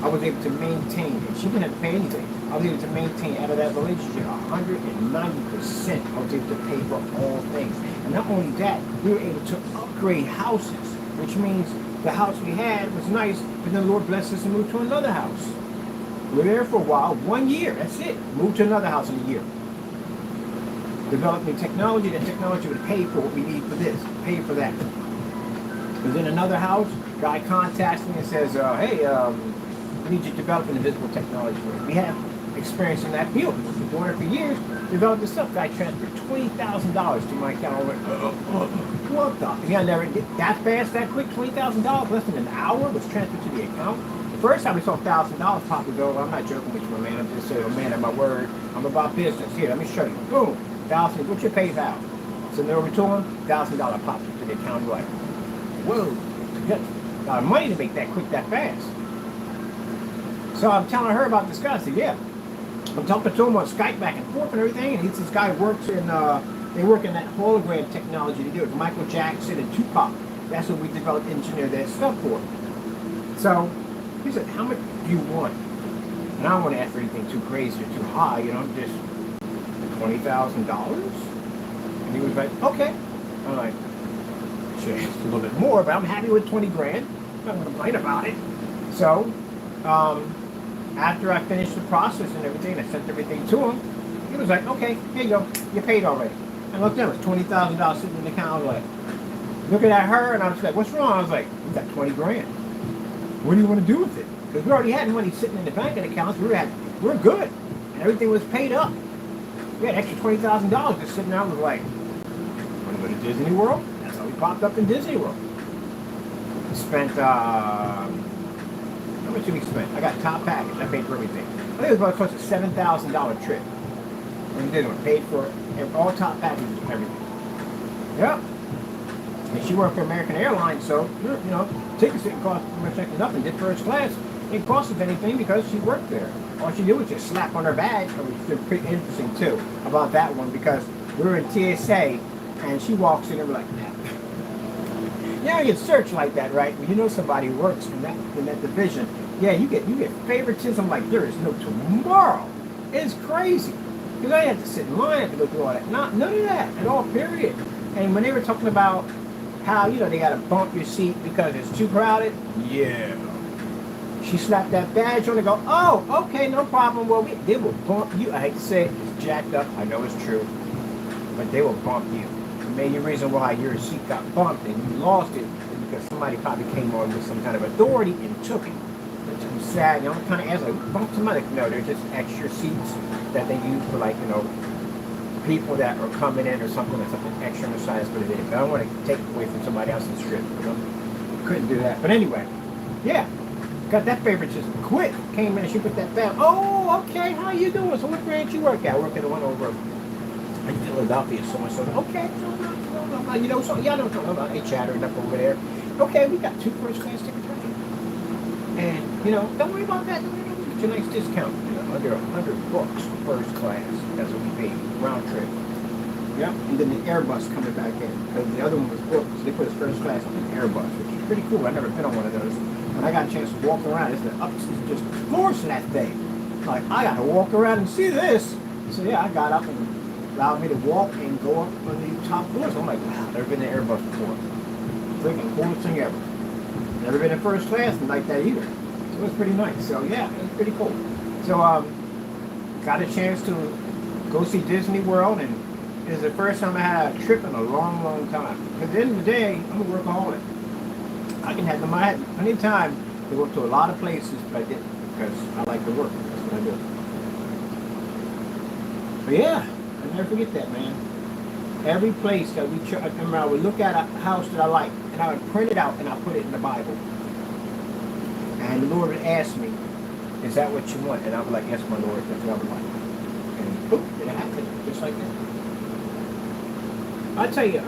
I was able to maintain, and she didn't have to pay anything. I was able to maintain out of that relationship 190%. I was able to pay for all things. And not only that, we were able to upgrade houses, which means the house we had was nice, but then the Lord blessed us and moved to another house. We were there for a while, 1 year, that's it. Moved to another house in a year. Developed new technology, that technology would pay for what we need for this, pay for that. Was in another house, guy contacts me and says, hey, we need you to develop an invisible technology for us. We have experiencing that feeling. I've been doing it for years. Developed this stuff. Guy transferred $20,000 to my account. I went, what the? Yeah, I never did that fast, that quick. $20,000 less than an hour was transferred to the account. The first time we saw $1,000 pop and go. I'm not joking with you, my man. I'm just saying, oh man, at my word. I'm about business. Here, let me show you. Boom, 1,000. What's your PayPal? Send it over to him. $1,000 pops into the account. You're like, whoa, got a lot of money to make that quick, that fast. So I'm telling her about this guy. I said, yeah. I'm talking to him on Skype back and forth and everything, and this guy works in, they work in that hologram technology to do it. Michael Jackson and Tupac. That's what we developed, engineered that stuff for. So he said, how much do you want? And I don't want to ask for anything too crazy or too high, you know, just $20,000? And he was like, okay. I'm like, shit, it's a little bit more, but I'm happy with 20 grand. I'm not going to complain about it. So, after I finished the process and everything, I sent everything to him. He was like, okay, here you go. You paid already. And looked at it, it was $20,000 sitting in the account. I was like, looking at her, and I was like, what's wrong? I was like, we got 20 grand. What do you want to do with it? Because we already had money sitting in the bank accounts. We're good. And everything was paid up. We had extra $20,000 just sitting there. I was like, want to go to Disney World? That's how we popped up in Disney World. We spent, how much did we spend? I got top package. I paid for everything. I think it was about close to $7,000 trip. We did it. Paid for all top packages and everything. Yep. And she worked for American Airlines, so, you know, tickets didn't cost much extra nothing. Did first class. It didn't cost us anything because she worked there. All she did was just slap on her badge. It was pretty interesting, too, about that one, because we were in TSA, and she walks in and we're like, nah. Yeah, you search like that, right? When you know somebody works in that division, yeah, you get favoritism like there is no tomorrow. It's crazy. Because I had to sit in line, I had to go through all that. None of that at all, period. And when they were talking about how, you know, they got to bump your seat because it's too crowded, yeah. She slapped that badge on and go, oh, okay, no problem. Well, they will bump you. I hate to say it, it's jacked up. I know it's true. But they will bump you. The main reason why your seat got bumped and you lost it is because somebody probably came on with some kind of authority and took it. Which I'm sad. You know, I'm kind of ask, like, bump somebody. No, they're just extra seats that they use for, like, you know, people that are coming in or something extra on the side. That's what it is. But I don't want to take it away from somebody else's trip. You know, couldn't do that. But anyway, yeah. Got that favoritism quick. Came in and she put that down. Oh, okay, how you doing? So what branch you work at? I work at the one over in Philadelphia, so and so. Okay, no, you know, so y'all don't know about it chattering up over there. Okay, we got 2 first class tickets right here. And, you know, don't worry about that. Don't worry about it. Get your nice discount. You know, under $100 first class. That's what we paid. Round trip. Yep. And then the Airbus coming back in. Because the other one was booked, so they put us first class on the Airbus, which is pretty cool. I've never been on one of those. When I got a chance to walk around, it's just floors in that thing. Like, I got to walk around and see this. So yeah, I got up and allowed me to walk and go up on the top floors. I'm like, wow, never been in Airbus before. Freaking coolest thing ever. Never been in first class and like that either. So it was pretty nice. So yeah, it was pretty cool. So got a chance to go see Disney World, and it was the first time I had a trip in a long, long time. Because at the end of the day, I'm a workaholic. I can have them. I had plenty of time to go to a lot of places, but I didn't because I like to work. That's what I do. But yeah, I'll never forget that, man. Every place that I remember, I would look at a house that I liked, and I would print it out and I put it in the Bible. And the Lord would ask me, "Is that what you want?" And I was like, "Yes, my Lord, that's what I would like." And boom, it happened just like that. I'll tell you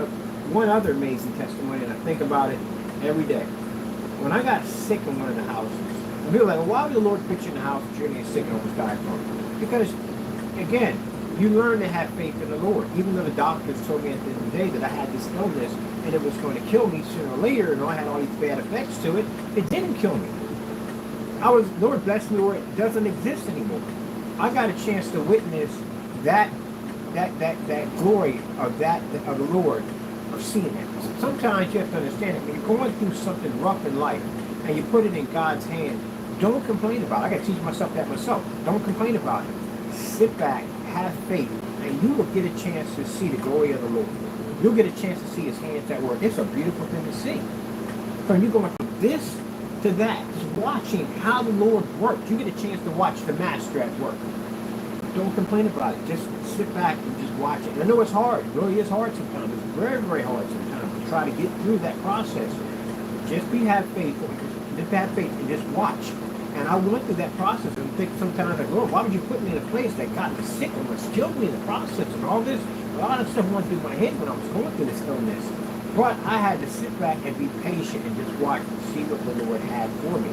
one other amazing testimony, and I think about it every day. When I got sick in one of the houses, and people were like, well, why would the Lord put you in the house that you're going to get sick and almost die from? Because, again, you learn to have faith in the Lord. Even though the doctors told me at the end of the day that I had this illness and it was going to kill me sooner or later, and I had all these bad effects to it, it didn't kill me. Lord blessed me where it doesn't exist anymore. I got a chance to witness that glory of the Lord, of seeing it. Sometimes you have to understand it. When you're going through something rough in life and you put it in God's hand, don't complain about it. I got to teach myself that myself. Don't complain about it. Sit back, have faith, and you will get a chance to see the glory of the Lord. You'll get a chance to see His hands at work. It's a beautiful thing to see. From you going from this to that, just watching how the Lord works, you get a chance to watch the Master at work. don't complain about it. Just sit back and just watch it. And I know it's hard. It really is hard sometimes. It's very, very hard sometimes to try to get through that process. Just have faith. Just have faith and just watch. And I went through that process and think sometimes like, Lord, why would you put me in a place that got me sick and was killed me in the process and all this? A lot of stuff went through my head when I was going through this illness. But I had to sit back and be patient and just watch and see what the Lord had for me.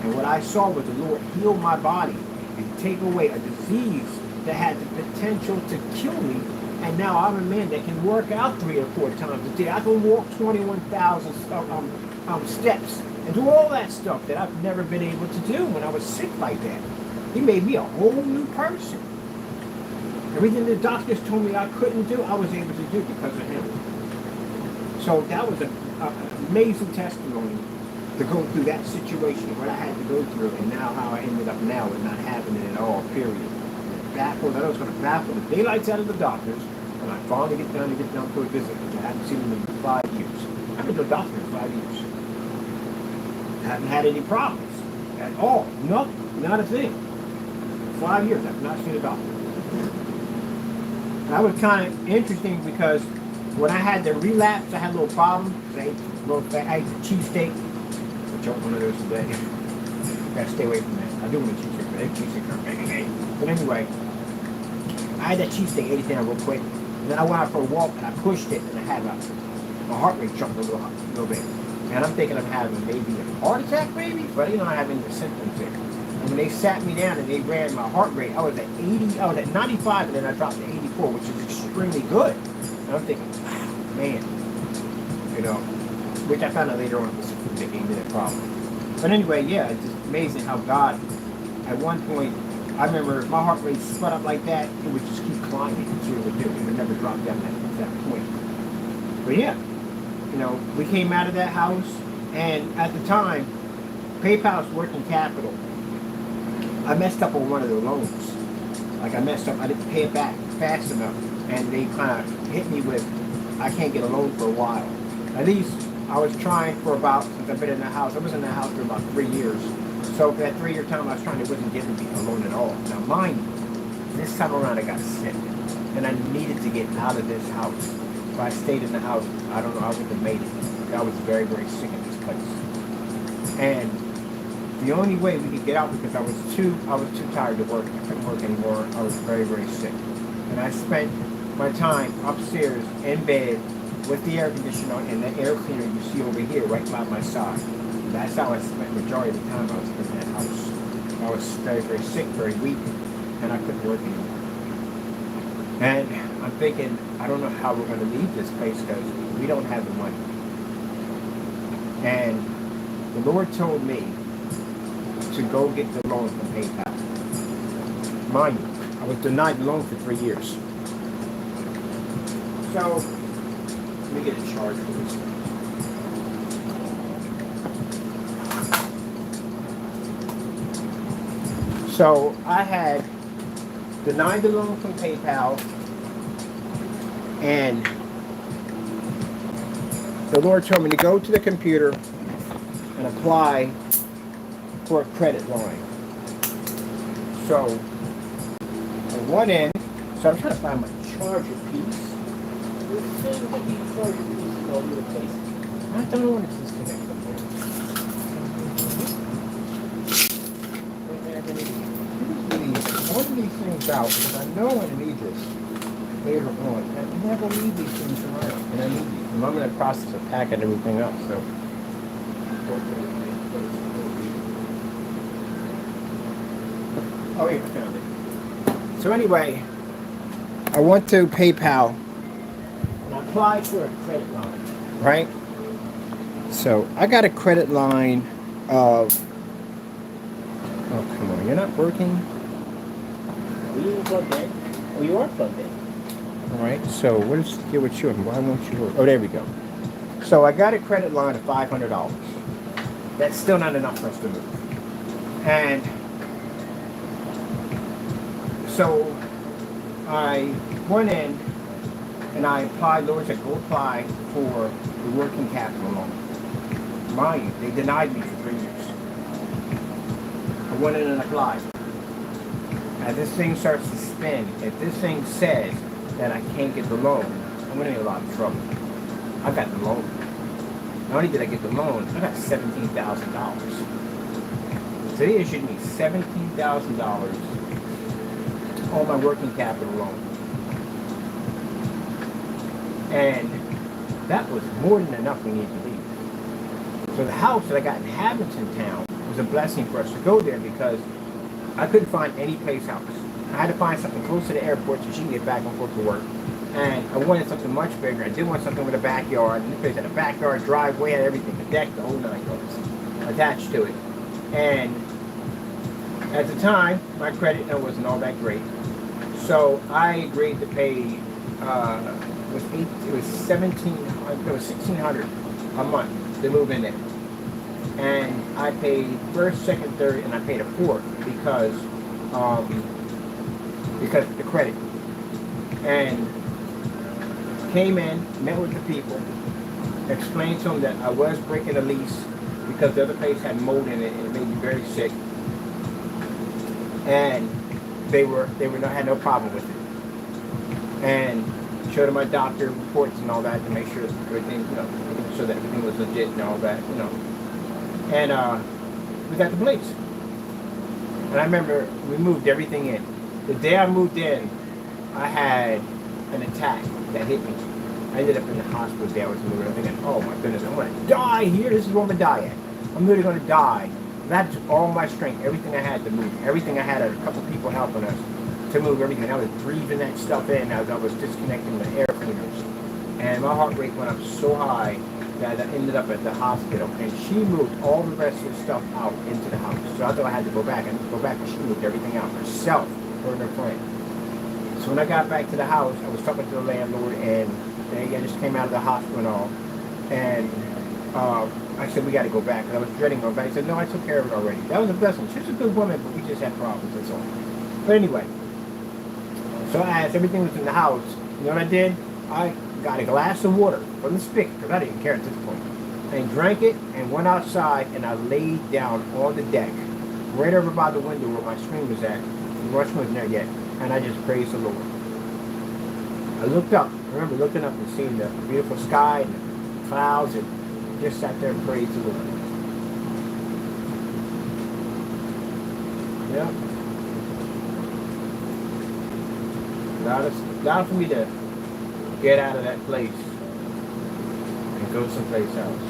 And what I saw was the Lord heal my body and take away a disease that had the potential to kill me. And now I'm a man that can work out 3 or 4 times a day. I can walk 21,000 steps and do all that stuff that I've never been able to do when I was sick like that. He made me a whole new person. Everything the doctors told me I couldn't do, I was able to do because of him. So that was an amazing testimony to go through that situation, what I had to go through, and now how I ended up now with not having it at all, period. Baffled, I was going to baffle the daylights out of the doctors when I finally get down to a visit, because I haven't seen them in 5 years. I haven't been to a doctor in 5 years. I haven't had any problems at all. Nothing, not a thing. 5 years, I've not seen a doctor. That was kind of interesting because when I had the relapse, I had a little problem. I ate cheesesteak. I chose one of those today. Gotta stay away from that. I do want a cheesesteak, but cheesesteaks aren't big today. But anyway, I had that cheesesteak, ate it down real quick. And then I went out for a walk and I pushed it and I had my heart rate jumped a little bit. And I'm thinking I'm having maybe a heart attack, maybe, but I'm having the symptoms there. And when they sat me down and they ran my heart rate, I was at 80, I was at 95, and then I dropped to 84, which is extremely good. And I'm thinking, wow, man, which I found out later on was that gave me that problem. But anyway, yeah, it's just amazing how God, at one point, I remember if my heart rate sped up like that, it would just keep climbing. That's what it would do. It would never drop down at that point. But yeah, we came out of that house, and at the time, PayPal's working capital. I messed up on one of the loans. Like I messed up, I didn't pay it back fast enough, and they kind of hit me with, I can't get a loan for a while. At least I was trying for about, since I've been in the house, I was in the house for about 3 years. So for that 3-year time I was trying, it wasn't giving me a loan at all. Now mind you, this time around I got sick, and I needed to get out of this house. If I stayed in the house, I don't know, I wouldn't have made it. I was very, very sick in this place. And the only way we could get out, because I was too tired to work. I couldn't work anymore. I was very, very sick. And I spent my time upstairs in bed with the air conditioner on and the air cleaner you see over here right by my side. And that's how I spent the majority of the time I was in that house. I was very, very sick, very weak, and I couldn't work anymore. And I'm thinking, I don't know how we're going to leave this place because we don't have the money. And the Lord told me to go get the loan from PayPal. Mind you, I was denied the loan for 3 years. So, let me get a charge for this. So, I had denied the loan from PayPal, and the Lord told me to go to the computer and apply for a credit line. So, on one end, so I'm trying to find my charger piece. This thing that these charger pieces all over the place. I don't know when it's disconnected. One of these things out, because I know I need this later on. I never leave these things around, and I need these. And I'm in the process of packing everything up, so. Oh, yeah, I found it. So anyway, I went to PayPal and I applied for a credit line, right? So I got a credit line of, oh, come on, you're not working? Are you plugged in? Oh, you are plugged in. All right, so what is the deal with you? Why won't you work? Oh, there we go. So I got a credit line of $500. That's still not enough for us to move. And so I went in and I applied, Lord said, go apply for the working capital loan. Mind you, they denied me for 3 years. I went in and applied. As this thing starts to spend, if this thing says that I can't get the loan, I'm gonna be in a lot of trouble. I got the loan. Not only did I get the loan, I got $17,000. So they issued me $17,000 on my working capital loan. And that was more than enough we needed to leave. So the house that I got in Hamilton Town was a blessing for us to go there because I couldn't find any place house. I had to find something close to the airport so she can get back and forth to work. And I wanted something much bigger. I did want something with a backyard. And this place had a backyard, driveway, had everything, the deck, the whole nine yards attached to it. And at the time, my credit wasn't all that great. So I agreed to pay, it was $1,600 a month to move in there. And I paid first, second, third, and I paid a fourth because of the credit. And came in, met with the people, explained to them that I was breaking a lease because the other place had mold in it and it made me very sick. And they had no problem with it. And showed them my doctor reports and all that to make sure everything, so that everything was legit and all that, And we got the place. And I remember we moved everything in. The day I moved in, I had an attack that hit me. I ended up in the hospital the day I was moving. I'm thinking, oh my goodness, I'm going to die here. This is where I'm going to die at. I'm literally going to die. That took all my strength, everything I had to move. Everything I had, a couple people helping us to move everything. I was breathing that stuff in as I was disconnecting the air cleaners. And my heart rate went up so high that I ended up at the hospital. And she moved all the rest of the stuff out into the house. So I thought I had to go back. And she moved everything out herself, her and her friend. So when I got back to the house, I was talking to the landlord, and they just came out of the hospital and all. And I said, we got to go back. And I was dreading going back. He said, no, I took care of it already. That was a blessing. She's a good woman, but we just had problems, that's all. But anyway, so as everything was in the house, you know what I did? I got a glass of water from the spigot, because I didn't care at this point, and drank it and went outside, and I laid down on the deck, right over by the window where my screen was at. The rush wasn't there yet. And I just praised the Lord. I looked up. I remember looking up and seeing the beautiful sky and the clouds, and just sat there and praised the Lord. Yeah. Allowed for me to get out of that place and go someplace else.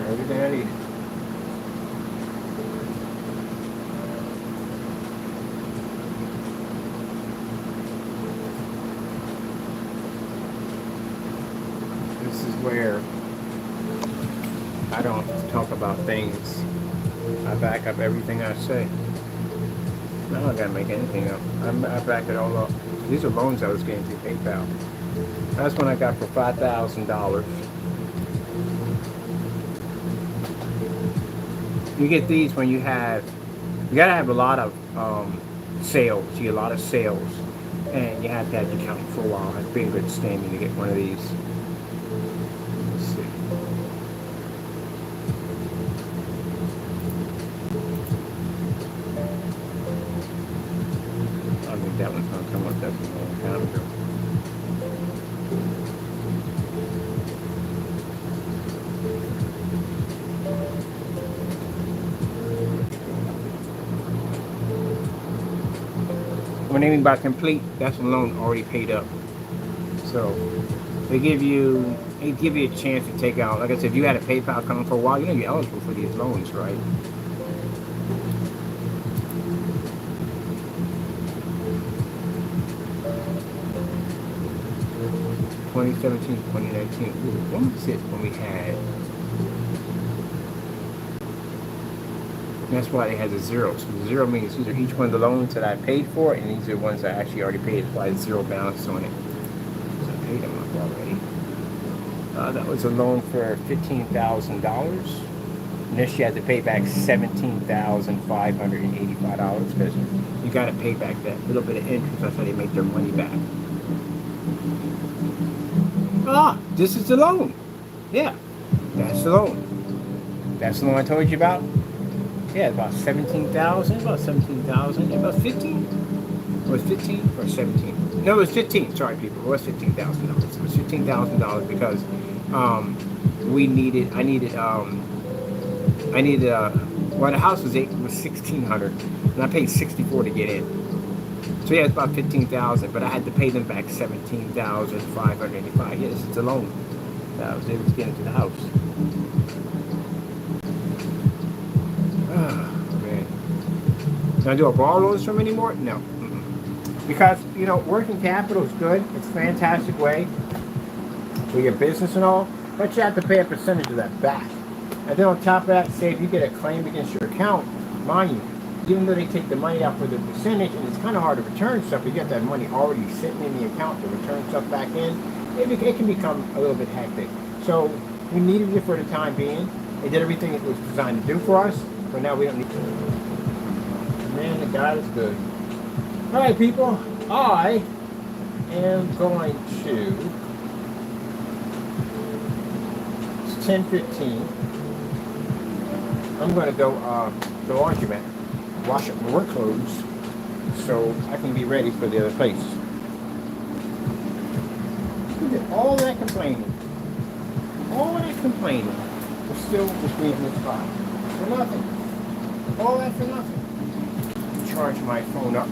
Everything I needed. This is where I don't talk about things. I back up everything I say. I don't gotta make anything up. I back it all up. These are loans I was getting through PayPal. That's one I got for $5,000. You get these when you gotta have a lot of sales. You get a lot of sales, and you have to have your account for a while. It's been good standing to get one of these. Let's see. I think that one's gonna come up. That's a long time ago. When they mean by complete, that's a loan already paid up. So they give you a chance to take out. Like I said, if you had a PayPal coming for a while, you're gonna be eligible for these loans, right? 2017, 2019. Ooh, when was it when we had? That's why it has a zero. So the zero means these are each one of the loans that I paid for, and these are the ones I actually already paid. That's why it's zero balance on it. So I paid them up already. That was a loan for $15,000. Initially, you had to pay back $17,585 because you got to pay back that little bit of interest. That's how they make their money back. This is the loan. Yeah, that's the loan. That's the loan I told you about. Yeah, about 17,000. About 17,000. About 15. It was 15 or 17. No, it was 15. Sorry, people. It was $15,000. It was $15,000 because I needed well, the house was $1,600, and I paid $64 to get in. So yeah, it's about $15,000, but I had to pay them back $17,585. Yeah, this is a loan that I was able to get into the house. Oh man, can I do a borrow loans from anymore? No, because working capital is good. It's a fantastic way for your business and all, but you have to pay a percentage of that back. And then on top of that, say if you get a claim against your account, mind you, even though they take the money out for the percentage, and it's kind of hard to return stuff, you get that money already sitting in the account to return stuff back in, it can become a little bit hectic. So we needed it for the time being. It did everything it was designed to do for us, but now we don't need to. Man, the God is good. All right, people, I am going to, it's 10:15. I'm going to go to the laundromat, wash up my work clothes, so I can be ready for the other place. Look at all that complaining. All that complaining. We're still just leaving this spot. For nothing. All that for nothing. Charge my phone up.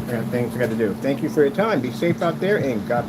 I got things I got to do. Thank you for your time. Be safe out there, and God bless.